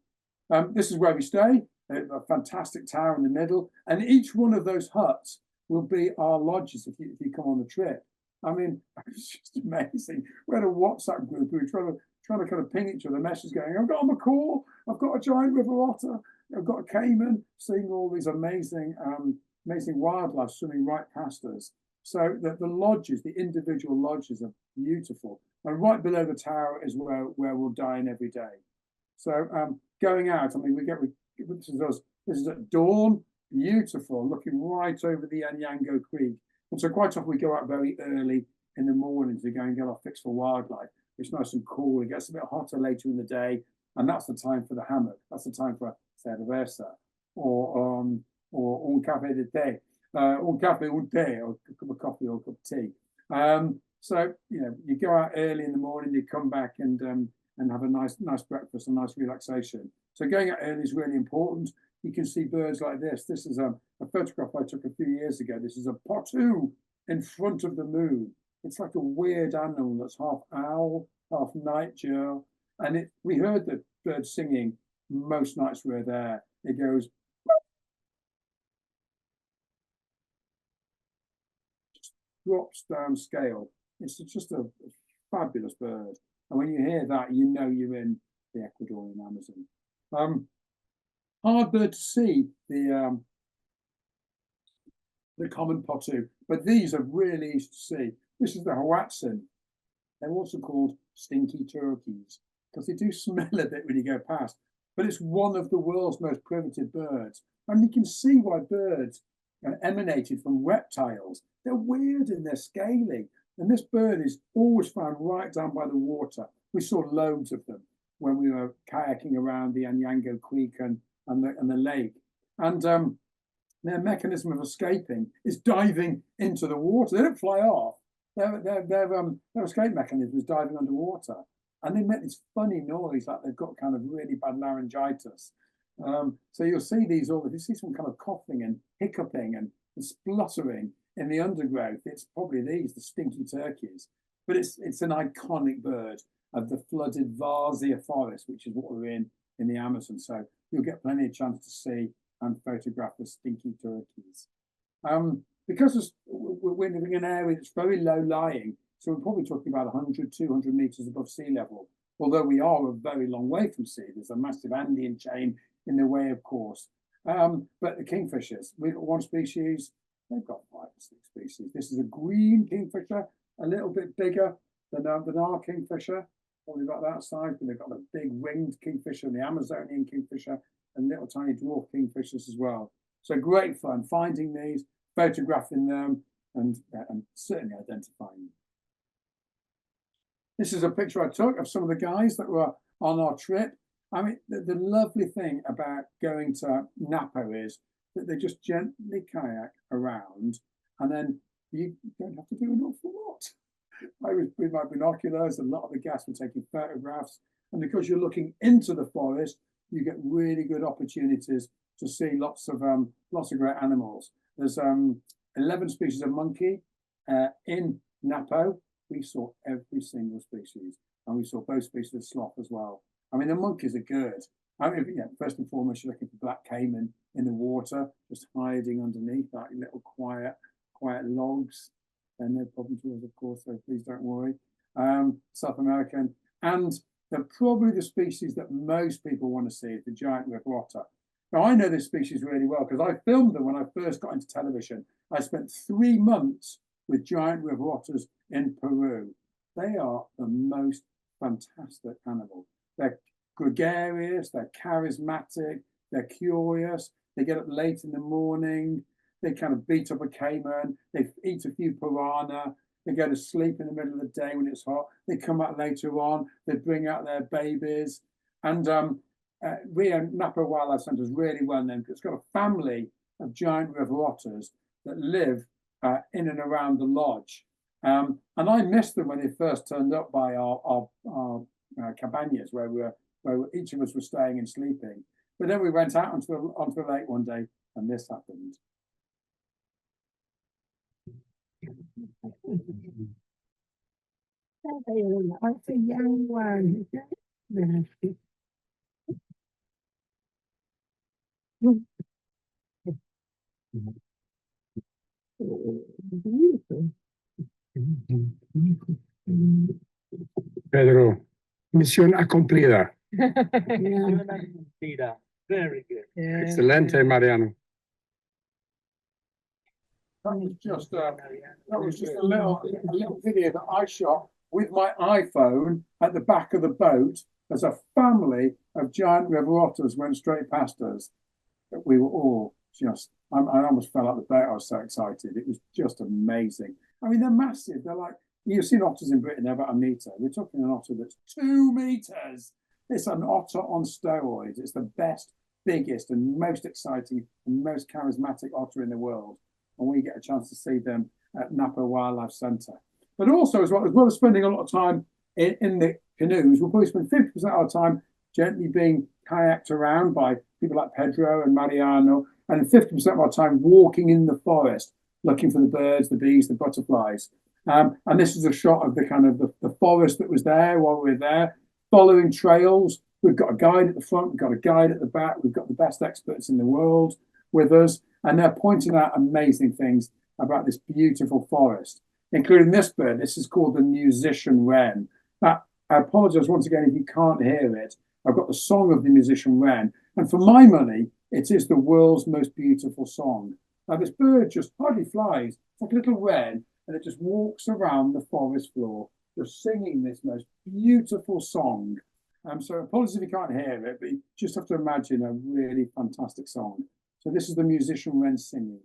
This is where we stay, a fantastic tower in the middle. And each one of those huts will be our lodges if you come on the trip. I mean, it's just amazing. We had a WhatsApp group who were trying to kind of ping each other, messages going, I've got a macaw, I've got a giant river otter, I've got a caiman, seeing all these amazing wildlife swimming right past us. So the lodges, the individual lodges are beautiful. And right below the tower is where we'll dine every day. So going out, I mean, this is at dawn, beautiful, looking right over the Anyango Creek. And so quite often we go out very early in the morning to go and get our fix for wildlife. It's nice and cool. It gets a bit hotter later in the day, and that's the time for the hammock. That's the time for cerveza or un café de té, un café, un té, or a cup of coffee or a cup of tea. So you know, you go out early in the morning, you come back and have a nice breakfast, a nice relaxation. So going out early is really important. You can see birds like this. This is a photograph I took a few years ago. This is a potu in front of the moon. It's like a weird animal that's half owl, half nightjar. And we heard the bird singing most nights we were there. It goes, just drops down scale. It's just a fabulous bird. And when you hear that, you know you're in the Ecuadorian Amazon. Hard bird to see, the common potu, but these are really easy to see. This is the Hoatzin. They're also called stinky turkeys because they do smell a bit when you go past, but it's one of the world's most primitive birds. And you can see why birds emanated from reptiles. They're weird in their scaling. And this bird is always found right down by the water. We saw loads of them when we were kayaking around the Anyango Creek and the lake. And their mechanism of escaping is diving into the water. They don't fly off. Their escape mechanism is diving underwater. And they make this funny noise like they've got kind of really bad laryngitis. So you'll see these all, you see some kind of coughing and hiccuping and spluttering in the undergrowth. It's probably these, the stinky turkeys. But it's an iconic bird of the flooded Varzea forest, which is what we're in the Amazon. So you'll get plenty of chance to see and photograph the stinky turkeys. Because we're living in an area that's very low lying, so we're probably talking about 100, 200 meters above sea level, although we are a very long way from sea. There's a massive Andean chain in the way, of course. But the kingfishers, we've got one species, they've got 5 or 6 species. This is a green kingfisher, a little bit bigger than our kingfisher, probably about that size, but they've got a big winged kingfisher, the Amazonian kingfisher, and little tiny dwarf kingfishers as well. So great fun finding these, photographing them, and certainly identifying them. This is a picture I took of some of the guys that were on our trip. I mean, the lovely thing about going to Napo is that they just gently kayak around, and then you don't have to do an awful lot. I was with my binoculars, a lot of the guests were taking photographs, and because you're looking into the forest, you get really good opportunities to see lots of great animals. There's 11 species of monkey in Napo. We saw every single species, and we saw both species of sloth as well. I mean, the monkeys are good. I mean, yeah, first and foremost, you're looking for black caiman in the water, just hiding underneath that little quiet logs. And no problem to us, of course, so please don't worry. South American, and they're probably the species that most people want to see is the giant river otter. Now, I know this species really well because I filmed them when I first got into television. I spent 3 months with giant river otters in Peru. They are the most fantastic animal. They're gregarious, they're charismatic, they're curious, they get up late in the morning, they kind of beat up a caiman, they eat a few piranha, they go to sleep in the middle of the day when it's hot, they come out later on, they bring out their babies. And Rio Napo Wildlife Centre is really well known because it's got a family of giant river otters that live in and around the lodge. And I missed them when they first turned up by our cabanas where each of us were staying and sleeping. But then we went out onto the lake one day and this happened. That's a young one. Pedro, misión acumplida. Very good. Excelente, Mariano. That was just a little video that I shot with my iPhone at the back of the boat as a family of giant river otters went straight past us. We were all I almost fell out the boat. I was so excited. It was just amazing. I mean, they're massive. They're like, you've seen otters in Britain, they're about a metre. We're talking an otter that's 2 meters. It's an otter on steroids. It's the best, biggest, and most exciting and most charismatic otter in the world. And we get a chance to see them at Napa Wildlife Centre. But also, as well as spending a lot of time in the canoes, we'll probably spend 50% of our time gently being kayaked around by people like Pedro and Mariano, and 50% of our time walking in the forest, looking for the birds, the bees, the butterflies. And this is a shot of the kind of the forest that was there while we were there, following trails. We've got a guide at the front, we've got a guide at the back, we've got the best experts in the world with us, and they're pointing out amazing things about this beautiful forest, including this bird. This is called the musician wren. Now, I apologize once again if you can't hear it. I've got the song of the musician wren, and for my money, it is the world's most beautiful song. Now, this bird just hardly flies. It's like a little wren, and it just walks around the forest floor, just singing this most beautiful song. So apologies if you can't hear it, but you just have to imagine a really fantastic song. So this is the musician wren singing.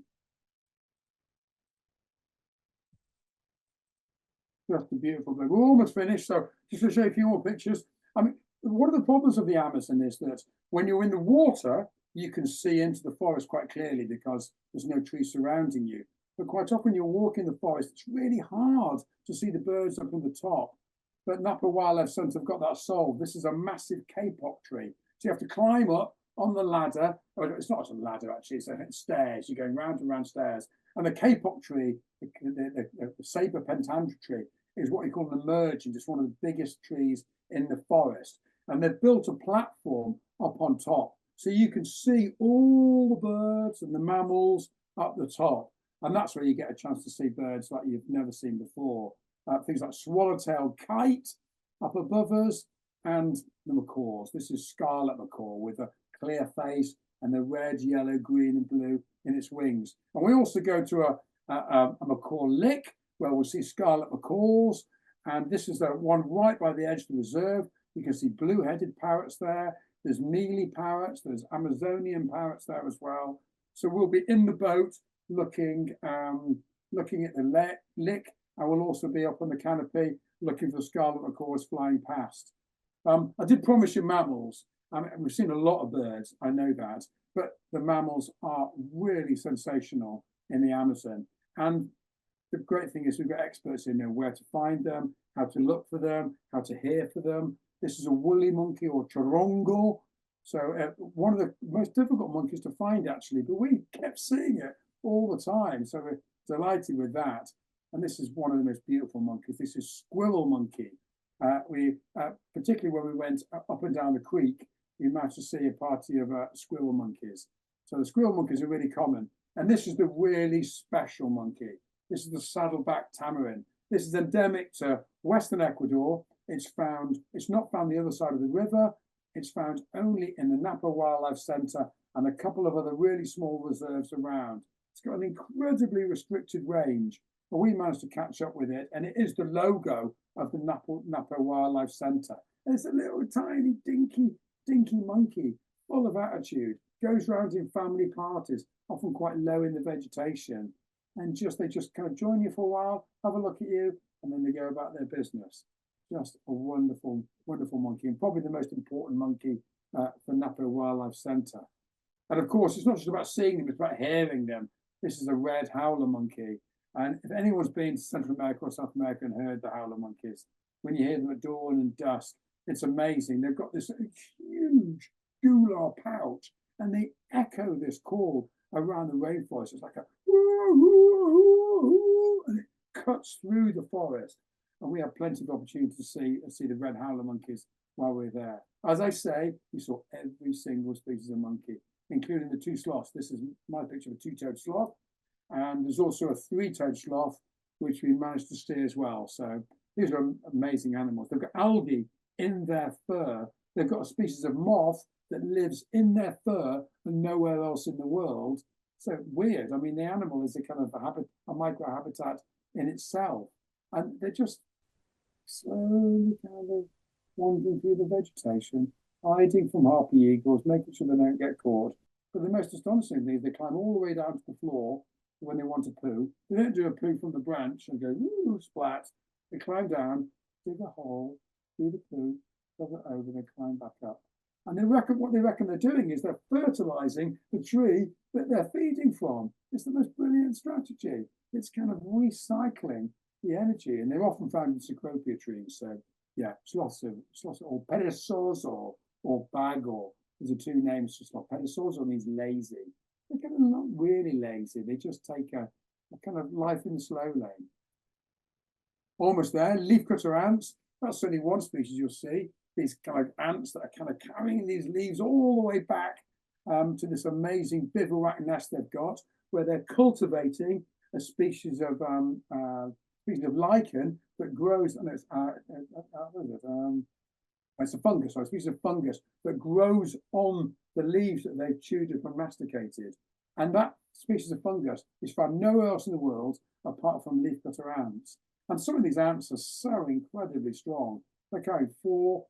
Just a beautiful bird. We're almost finished, so just to show you a few more pictures. I mean, one of the problems of the Amazon is that when you're in the water, you can see into the forest quite clearly because there's no trees surrounding you. But quite often you're walking the forest, it's really hard to see the birds up on the top. But Napa Wildlife Centre have got that solved. This is a massive kapok tree. So you have to climb up on the ladder. Or it's not a ladder, actually, it's stairs. You're going round and round stairs. And the kapok tree, the Saber pentandra tree, is what you call an emergent. It's one of the biggest trees in the forest. And they've built a platform up on top. So you can see all the birds and the mammals up the top. And that's where you get a chance to see birds like you've never seen before. Things like swallowtail kite up above us, and the macaws. This is scarlet macaw with a clear face and the red, yellow, green, and blue in its wings. And we also go to a macaw lick where we'll see scarlet macaws. And this is the one right by the edge of the reserve. You can see blue-headed parrots there. There's mealy parrots. There's Amazonian parrots there as well. So we'll be in the boat looking at the lick. I will also be up on the canopy looking for scarlet macaws flying past. I did promise you mammals. We've seen a lot of birds, I know that, but the mammals are really sensational in the Amazon. And the great thing is we've got experts who know where to find them, how to look for them, how to hear for them. This is a woolly monkey or chorongo. So one of the most difficult monkeys to find, actually, but we kept seeing it all the time. So we're delighted with that. And this is one of the most beautiful monkeys. This is squirrel monkey. Particularly when we went up and down the creek, we managed to see a party of squirrel monkeys. So the squirrel monkeys are really common. And this is the really special monkey. This is the saddleback tamarin. This is endemic to Western Ecuador. It's not found the other side of the river. It's found only in the Napa Wildlife Centre and a couple of other really small reserves around. It's got an incredibly restricted range. But we managed to catch up with it, and it is the logo of the Napa Wildlife Centre. It's a little tiny, dinky monkey, full of attitude, goes around in family parties, often quite low in the vegetation, and they just kind of join you for a while, have a look at you, and then they go about their business. Just a wonderful, wonderful monkey, and probably the most important monkey for Napa Wildlife Centre. And of course, it's not just about seeing them, it's about hearing them. This is a red howler monkey. And if anyone's been to Central America or South America and heard the howler monkeys, when you hear them at dawn and dusk, it's amazing. They've got this huge gular pouch, and they echo this call around the rainforest. It's like a and it cuts through the forest. And we have plenty of opportunity to see the red howler monkeys while we're there. As I say, we saw every single species of monkey, including the 2 sloths. This is my picture of a 2-toed sloth. And there's also a 3-toed sloth, which we managed to see as well. So these are amazing animals. They've got algae in their fur. They've got a species of moth that lives in their fur and nowhere else in the world. So weird. I mean, the animal is a kind of a microhabitat in itself. And they're just slowly kind of wandering through the vegetation, hiding from harpy eagles, making sure they don't get caught. But the most astonishing thing is they climb all the way down to the floor when they want to poo. They don't do a poo from the branch and go, ooh, splat. They climb down, dig a hole, do the poo, cover it over, and climb back up. And what they reckon they're doing is they're fertilizing the tree that they're feeding from. It's the most brilliant strategy. It's kind of recycling the energy, and they're often found in cecropia trees. So yeah, sloths or perezoso or bago. There's the two names for sloth. Perezoso means lazy. They're kind of not really lazy. They just take a kind of life in the slow lane. Almost there. Leafcutter ants. That's only one species you'll see. These kind of ants that are kind of carrying these leaves all the way back to this amazing bivouac nest they've got, where they're cultivating a species of lichen that grows, and it's a fungus, sorry, a species of fungus that grows on the leaves that they've chewed up and masticated. And that species of fungus is found nowhere else in the world apart from leafcutter ants. And some of these ants are so incredibly strong. They carry 4-5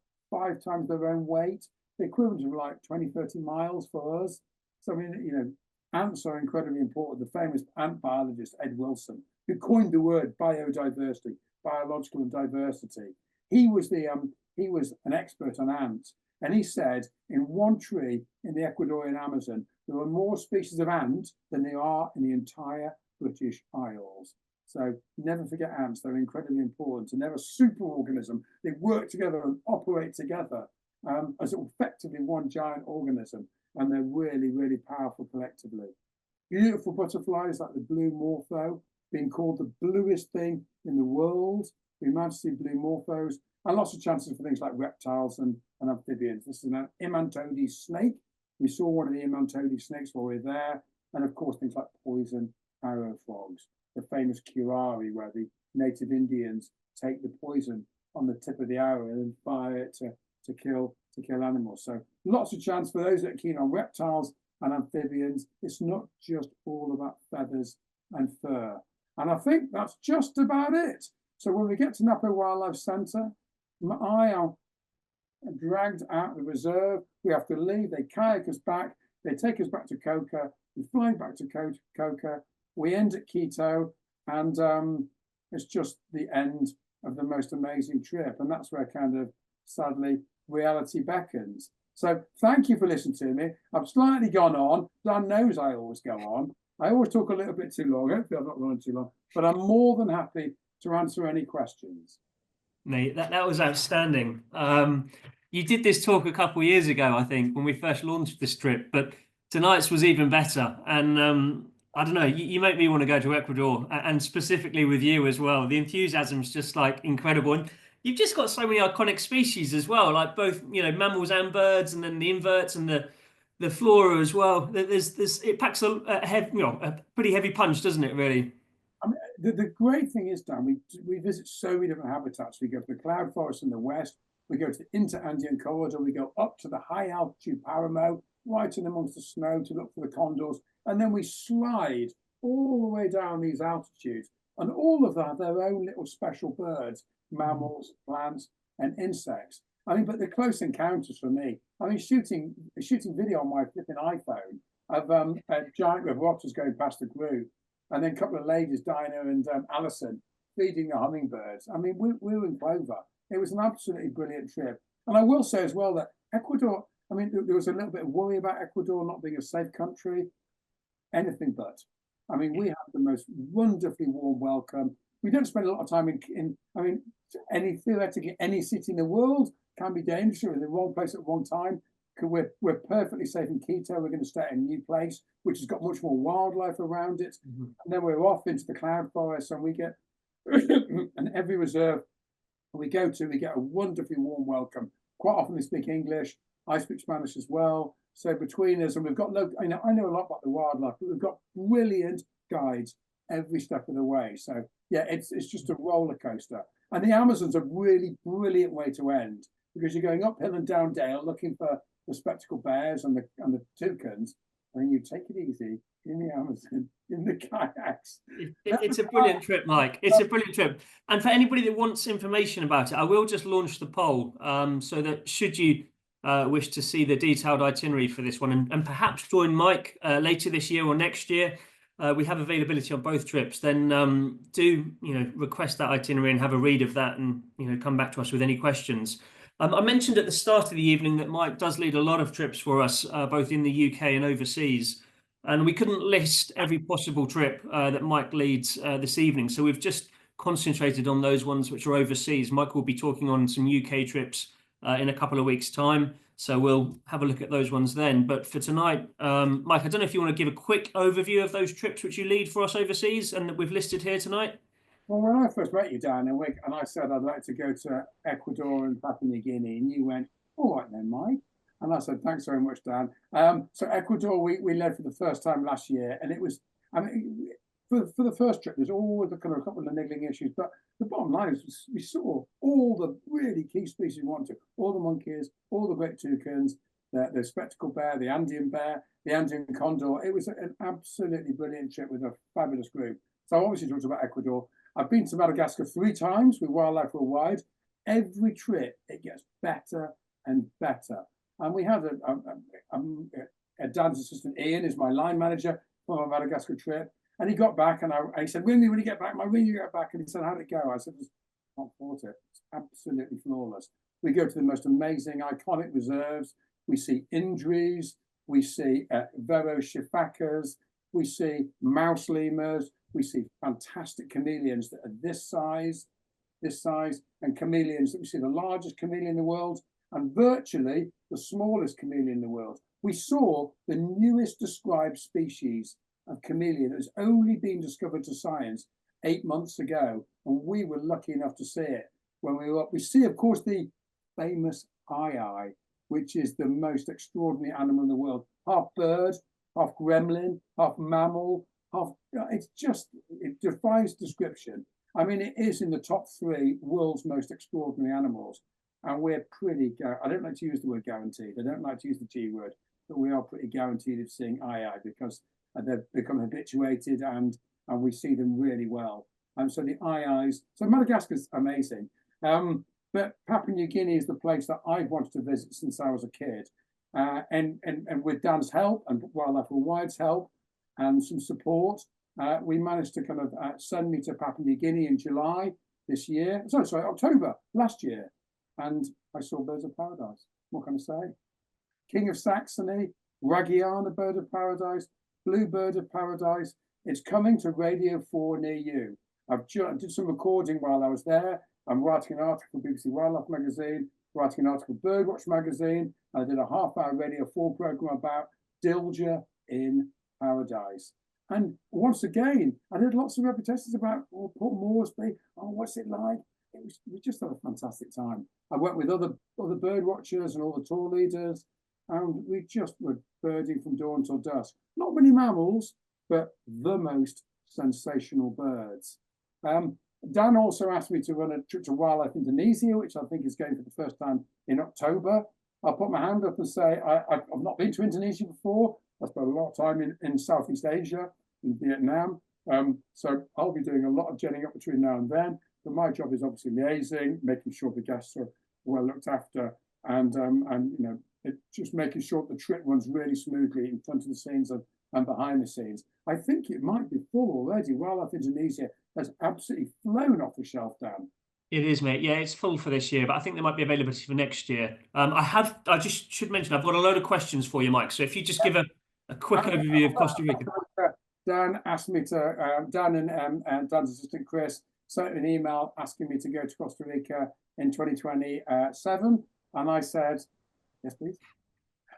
times their own weight, the equivalent of like 20-30 miles for us. So I mean, you know, ants are incredibly important. The famous ant biologist Ed Wilson, who coined the word biodiversity, biological diversity. He was an expert on ants, and he said in one tree in the Ecuadorian Amazon there are more species of ant than there are in the entire British Isles. So never forget ants; they're incredibly important, and they're a super organism. They work together and operate together as effectively one giant organism, and they're really, really powerful collectively. Beautiful butterflies like the blue morpho, being called the bluest thing in the world. We managed to see blue morphos, and lots of chances for things like reptiles and amphibians. This is an Imantode snake. We saw one of the Imantode snakes while we were there, and of course things like poison arrow frogs, the famous curare, where the native Indians take the poison on the tip of the arrow and then fire it to kill animals. So lots of chance for those that are keen on reptiles and amphibians. It's not just all about feathers and fur. And I think that's just about it. So when we get to Napo Wildlife Centre, I am dragged out of the reserve. We have to leave. They kayak us back. They take us back to Coca. We fly back to Coca. We end at Quito, and it's just the end of the most amazing trip. And that's where kind of, sadly, reality beckons. So thank you for listening to me. I've slightly gone on. Dan knows I always go on. I always talk a little bit too long. Hopefully I've not gone too long, but I'm more than happy to answer any questions. Mate, that was outstanding. You did this talk a couple of years ago, I think, when we first launched this trip, but tonight's was even better. And I don't know, you make me want to go to Ecuador, and specifically with you as well. The enthusiasm's just like incredible. And you've just got so many iconic species as well, like both, you know, mammals and birds, and then the inverts and the flora as well. It packs a pretty heavy punch, doesn't it, really? I mean, the great thing is, Dan, we visit so many different habitats. We go to the cloud forest in the west, we go to the inter-Andean corridor, we go up to the high altitude Paramo, right in amongst the snow to look for the condors, and then we slide all the way down these altitudes, and all of them have their own little special birds, mammals, plants, and insects. I mean, but the close encounters for me, I mean, shooting video on my flipping iPhone of a giant river otters going past the group, and then a couple of ladies, Dinah and Alison, feeding the hummingbirds. I mean, we were in Clover. It was an absolutely brilliant trip. And I will say as well that Ecuador, I mean, there was a little bit of worry about Ecuador not being a safe country. Anything but. I mean, we have the most wonderfully warm welcome. We don't spend a lot of time I mean, theoretically, any city in the world can be dangerous. We're in the wrong place at the wrong time. We're perfectly safe in Quito. We're going to stay at a new place, which has got much more wildlife around it. Mm-hmm. And then we're off into the cloud forest, and we get, and every reserve we go to, we get a wonderfully warm welcome. Quite often they speak English. I speak Spanish as well. So between us, and we've got, I know a lot about the wildlife, but we've got brilliant guides every step of the way. So yeah, it's just a roller coaster. And the Amazon's a really brilliant way to end, because you're going uphill and down dale looking for the spectacled bears and the toucans, and then you take it easy in the Amazon, in the kayaks. It's a brilliant trip, Mike. It's a brilliant trip. And for anybody that wants information about it, I will just launch the poll, so that should you wish to see the detailed itinerary for this one and perhaps join Mike later this year or next year, we have availability on both trips, then do request that itinerary and have a read of that, and come back to us with any questions. I mentioned at the start of the evening that Mike does lead a lot of trips for us, both in the UK and overseas, and we couldn't list every possible trip that Mike leads this evening, so we've just concentrated on those ones which are overseas. Mike will be talking on some UK trips in a couple of weeks' time, so we'll have a look at those ones then. But for tonight, Mike, I don't know if you want to give a quick overview of those trips which you lead for us overseas and that we've listed here tonight. Well, when I first met you, Dan, and I said I'd like to go to Ecuador and Papua New Guinea, and you went, "All right then, Mike." And I said, "Thanks very much, Dan." So Ecuador, we led for the first time last year, and it was, I mean, for the first trip, there's always a couple of niggling issues, but the bottom line is we saw all the really key species we wanted, all the monkeys, all the great toucans, the spectacled bear, the Andean condor. It was an absolutely brilliant trip with a fabulous group. So I obviously talked about Ecuador. I've been to Madagascar 3 times with Wildlife Worldwide. Every trip, it gets better and better. And we had Dan's assistant, Ian, is my line manager for my Madagascar trip. And he got back and he said, "Ring me when you get back, ring you get back." And he said, "How'd it go?" I said, "I can't fault it. It's absolutely flawless." We go to the most amazing, iconic reserves. We see indries, we see veroshifakas, we see mouse lemurs, we see fantastic chameleons that are this size, and chameleons that we see the largest chameleon in the world and virtually the smallest chameleon in the world. We saw the newest described species of chameleon that has only been discovered to science 8 months ago, and we were lucky enough to see it when we were up. We see, of course, the famous eye, which is the most extraordinary animal in the world. Half bird, half gremlin, half mammal, it defies description. I mean, it is in the top 3 world's most extraordinary animals, and we're pretty, I don't like to use the word guaranteed, I don't like to use the G word, but we are pretty guaranteed of seeing eye because they've become habituated and we see them really well. And so the eyes, so Madagascar's amazing. But Papua New Guinea is the place that I've wanted to visit since I was a kid. And with Dan's help and Wildlife Worldwide's help and some support, we managed to kind of send me to Papua New Guinea in July this year. Sorry, October last year. And I saw birds of paradise. What can I say? King of Saxony, Ragiana bird of paradise, blue bird of paradise. It's coming to Radio 4 near you. I did some recording while I was there. I'm writing an article for BBC Wildlife magazine, writing an article for Birdwatch magazine. I did a half-hour Radio 4 program about Dilger in paradise. And once again, I did lots of repetitions about Port Moresby. Oh, what's it like? We just had a fantastic time. I went with other bird watchers and all the tour leaders, and we just were birding from dawn till dusk. Not many mammals, but the most sensational birds. Dan also asked me to run a trip to Wildlife Indonesia, which I think is going for the first time in October. I'll put my hand up and say I've not been to Indonesia before. I spent a lot of time in Southeast Asia, in Vietnam. So I'll be doing a lot of jetting up between now and then. But my job is obviously liaising, making sure the guests are well looked after, and just making sure the trip runs really smoothly in front of the scenes and behind the scenes. I think it might be full already. Wildlife Indonesia has absolutely flown off the shelf, Dan. It is, mate. Yeah, it's full for this year, but I think there might be availability for next year. I just should mention, I've got a load of questions for you, Mike. So if you just give a quick overview of Costa Rica. Dan asked me to, Dan and Dan's assistant Chris sent me an email asking me to go to Costa Rica in 2027. And I said, yes, please.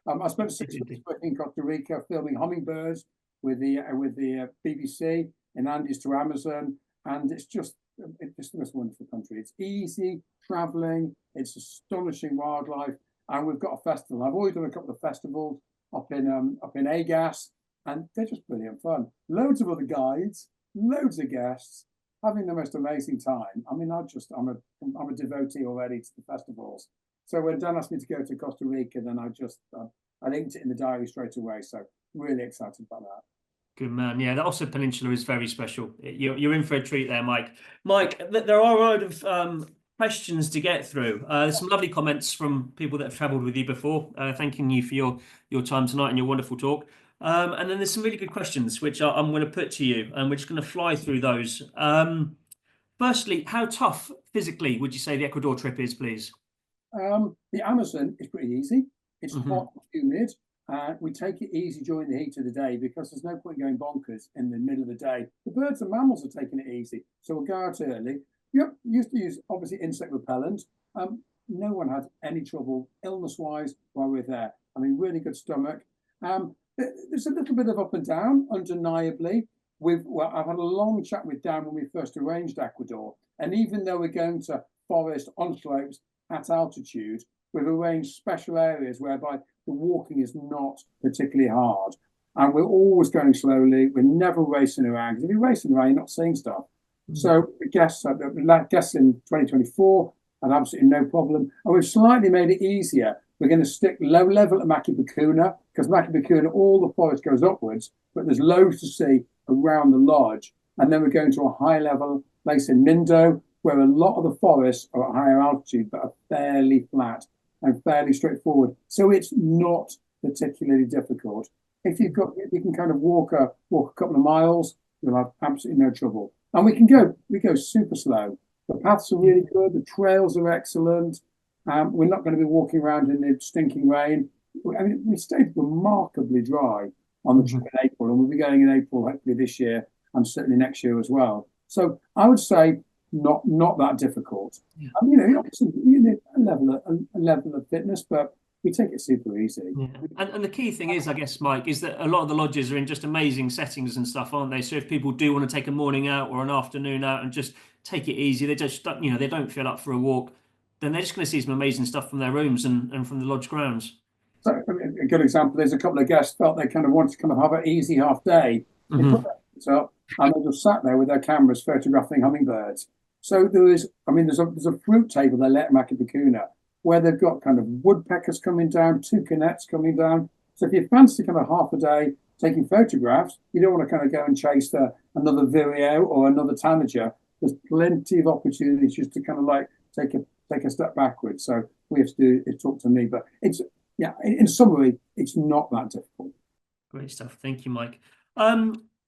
I spent 6 weeks in Costa Rica filming hummingbirds with the BBC in Andes to Amazon, and it's just the most wonderful country. It's easy traveling, it's astonishing wildlife, and we've got a festival. I've already done a couple of festivals up in Agas, and they're just brilliant fun. Loads of other guides, loads of guests, having the most amazing time. I mean, I'm a devotee already to the festivals. So when Dan asked me to go to Costa Rica, then I linked it in the diary straight away. So really excited about that. Good man. Yeah, the Ossa Peninsula is very special. You're in for a treat there, Mike. Mike, there are a load of questions to get through. There's some lovely comments from people that have travelled with you before, thanking you for your time tonight and your wonderful talk. And then there's some really good questions which I'm going to put to you, and we're just going to fly through those. Firstly, how tough physically would you say the Ecuador trip is, please? The Amazon is pretty easy. It's Mhm. hot, humid. We take it easy during the heat of the day because there's no point going bonkers in the middle of the day. The birds and mammals are taking it easy, so we'll go out early. Yep, used to use obviously insect repellent. No one had any trouble illness-wise while we're there. I mean, really good stomach. There's a little bit of up and down, undeniably. I've had a long chat with Dan when we first arranged Ecuador, and even though we're going to forest on slopes at altitude, we've arranged special areas whereby the walking is not particularly hard. And we're always going slowly. We're never racing around. Because if you're racing around, you're not seeing stuff. So the guests in 2024 had absolutely no problem. And we've slightly made it easier. We're going to stick low level at Makipakuna, because Makipakuna, all the forest goes upwards, but there's loads to see around the lodge. And then we're going to a high level place in Mindo, where a lot of the forests are at higher altitude, but are fairly flat and fairly straightforward. So it's not particularly difficult. If you can kind of walk a couple of miles, you'll have absolutely no trouble. And we go super slow. The paths are really good. The trails are excellent. We're not going to be walking around in the stinking rain. I mean, we stayed remarkably dry on the trip in April, and we'll be going in April hopefully this year and certainly next year as well. So I would say not that difficult. Yeah. You know, obviously you need a level of fitness, but we take it super easy. Yeah. And the key thing is, I guess, Mike, is that a lot of the lodges are in just amazing settings and stuff, aren't they? So if people do want to take a morning out or an afternoon out and just take it easy, they just don't, they don't feel up for a walk, then they're just going to see some amazing stuff from their rooms and from the lodge grounds. So I mean, a good example is a couple of guests felt they kind of wanted to kind of have an easy half day. They put their feet up and they just sat there with their cameras photographing hummingbirds. So there's a fruit table they let Makipakuna where they've got kind of woodpeckers coming down, toucanettes coming down. So if you fancy kind of half a day taking photographs, you don't want to kind of go and chase another vireo or another tanager. There's plenty of opportunities just to kind of like take a step backwards. So we have to do is talk to me, but it's in summary, it's not that difficult. Great stuff. Thank you, Mike.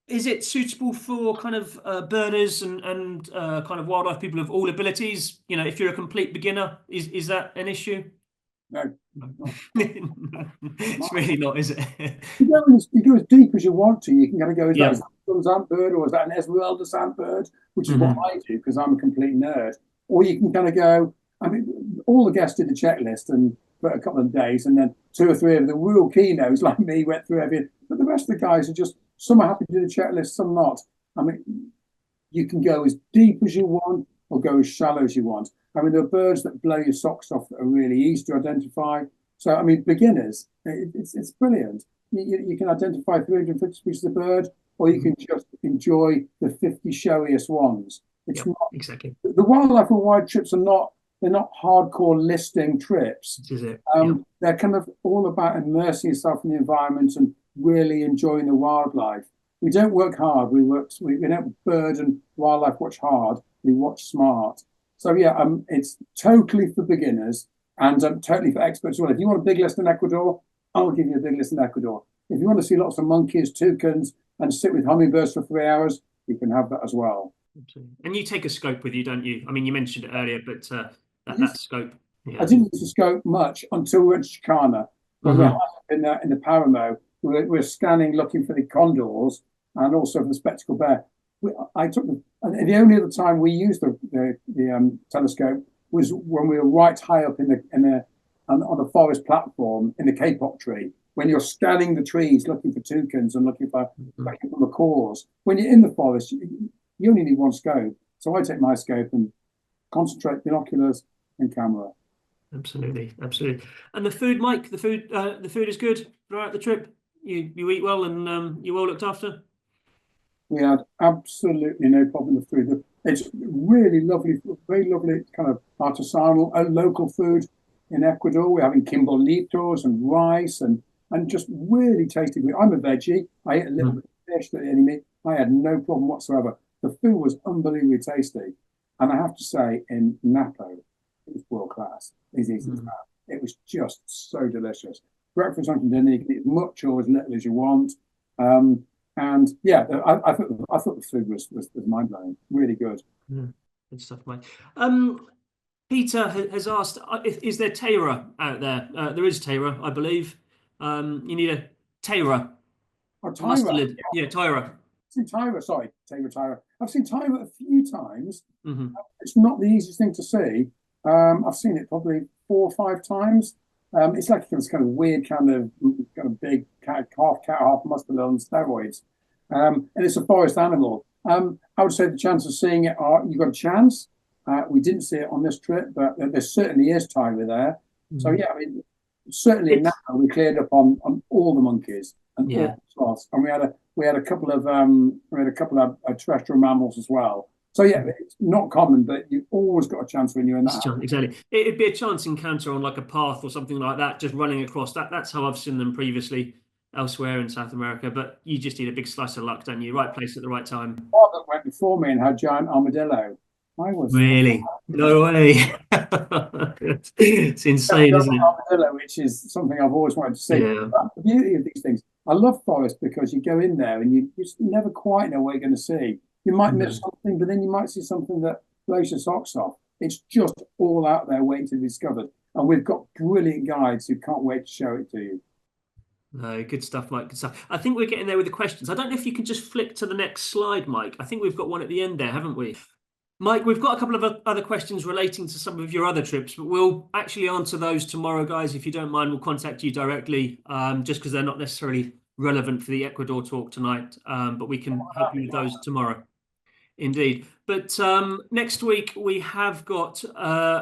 Is it suitable for kind of birders and kind of wildlife people of all abilities? If you're a complete beginner, is that an issue? No. It's really not, is it? You go as deep as you want to. You can kind of go, is Yeah. that a sandbird or is that an Esmeralda sandbird? Which is what I do because I'm a complete nerd. Or you can kind of go, I mean, all the guests did a checklist and for a couple of days, and then 2 or 3 of the real keynotes like me went through everything. But the rest of the guys are just, some are happy to do the checklist, some not. I mean, you can go as deep as you want or go as shallow as you want. I mean, there are birds that blow your socks off that are really easy to identify. So, I mean, beginners, it's brilliant. You can identify 350 species of bird, or you can just enjoy the 50 showiest ones. It's not exactly. The wildlife and wide trips they're not hardcore listing trips. This is it. They're kind of all about immersing yourself in the environment and really enjoying the wildlife. We don't work hard. We don't bird and wildlife watch hard. We watch smart. So it's totally for beginners and totally for experts as well. If you want a big list in Ecuador, I'll give you a big list in Ecuador. If you want to see lots of monkeys, toucans, and sit with hummingbirds for 3 hours, you can have that as well. Absolutely. And you take a scope with you, don't you? I mean, you mentioned it earlier, but that scope. Yeah. I didn't use the scope much until we went to Chicana. When we're in the Paramo, we're scanning, looking for the condors and also for the spectacled bear. And the only other time we used the telescope was when we were right high up on the forest platform in the kapok tree. When you're scanning the trees, looking for toucans and looking for macaws. When you're in the forest, you only need one scope. So I take my scope and concentrate binoculars and camera. Absolutely. And the food, Mike, the food is good throughout the trip. You eat well and you're well looked after. We had absolutely no problem with food. It's really lovely, very lovely kind of artisanal, local food in Ecuador. We're having quimbolitos and rice and just really tasty food. I'm a veggie. I ate a little bit of fish that any meat. I had no problem whatsoever. The food was unbelievably tasty. And I have to say, in Napo, it was world class. It's easy as Mm. that. It was just so delicious. Breakfast, lunch, and dinner. You can eat as much or as little as you want. And yeah, I thought the food was mind blowing. Really good. Good stuff, Mike. Peter has asked, is there Tara out there? There is Tara, I believe. You need a Tara. Oh, Tyra. Yeah, Tyra. I've seen Tyra. Sorry, Tyra. I've seen Tyra a few times. Hmm. It's not the easiest thing to see. I've seen it probably 4 or 5 times. It's like this kind of weird, kind of big half cat, half mustard on steroids, and it's a forest animal. I would say the chance of seeing it you've got a chance. We didn't see it on this trip, but there certainly is Tyra there. So yeah, I mean, certainly now we cleared up on all the monkeys and all the sloths, and we had a couple of terrestrial mammals as well. So yeah, it's not common, but you've always got a chance when you're in that. Exactly. It'd be a chance encounter on like a path or something like that, just running across that. That's how I've seen them previously elsewhere in South America. But you just need a big slice of luck, don't you? Right place at the right time. One that went before me and had giant armadillo. I was Really? No way. It's insane, isn't it? Armadillo, which is something I've always wanted to see. Yeah. But the beauty of these things, I love forest because you go in there and you just never quite know what you're going to see. You might miss something, but then you might see something that blows your socks off. It's just all out there waiting to be discovered. And we've got brilliant guides who can't wait to show it to you. No, good stuff, Mike. Good stuff. I think we're getting there with the questions. I don't know if you can just flick to the next slide, Mike. I think we've got one at the end there, haven't we? Mike, we've got a couple of other questions relating to some of your other trips, but we'll actually answer those tomorrow, guys. If you don't mind, we'll contact you directly, just because they're not necessarily relevant for the Ecuador talk tonight, but we can help you with those tomorrow. Indeed. But next week we have got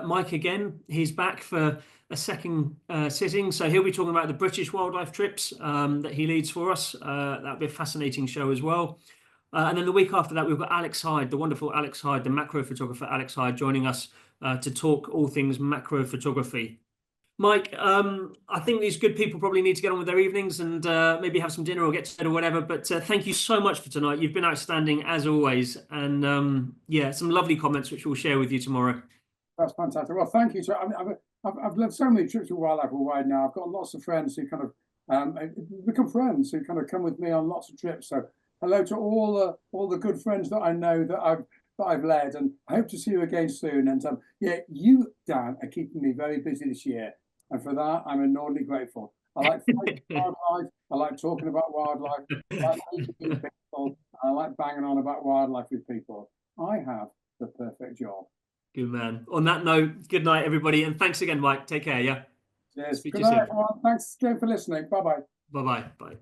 Mike again. He's back for a second sitting. So he'll be talking about the British wildlife trips that he leads for us. That'll be a fascinating show as well. And then the week after that, we've got Alex Hyde, the wonderful Alex Hyde, the macro photographer Alex Hyde, joining us to talk all things macro photography. Mike, I think these good people probably need to get on with their evenings and maybe have some dinner or get to bed or whatever. But thank you so much for tonight. You've been outstanding as always. And yeah, some lovely comments, which we'll share with you tomorrow. That's fantastic. Well, thank you. I've lived so many trips with wildlife worldwide now. I've got lots of friends who kind of become friends who kind of come with me on lots of trips. So hello to all the good friends that I know that I've led, and I hope to see you again soon. And yeah, you, Dan, are keeping me very busy this year. And for that, I'm enormously grateful. I like wildlife. I like talking about wildlife. I like meeting people. I like banging on about wildlife with people. I have the perfect job. Good man. On that note, good night, everybody. And thanks again, Mike. Take care, yeah? Cheers. Speak Good to you night, soon. everyone. Thanks again for listening. Bye-bye. Bye-bye. Bye.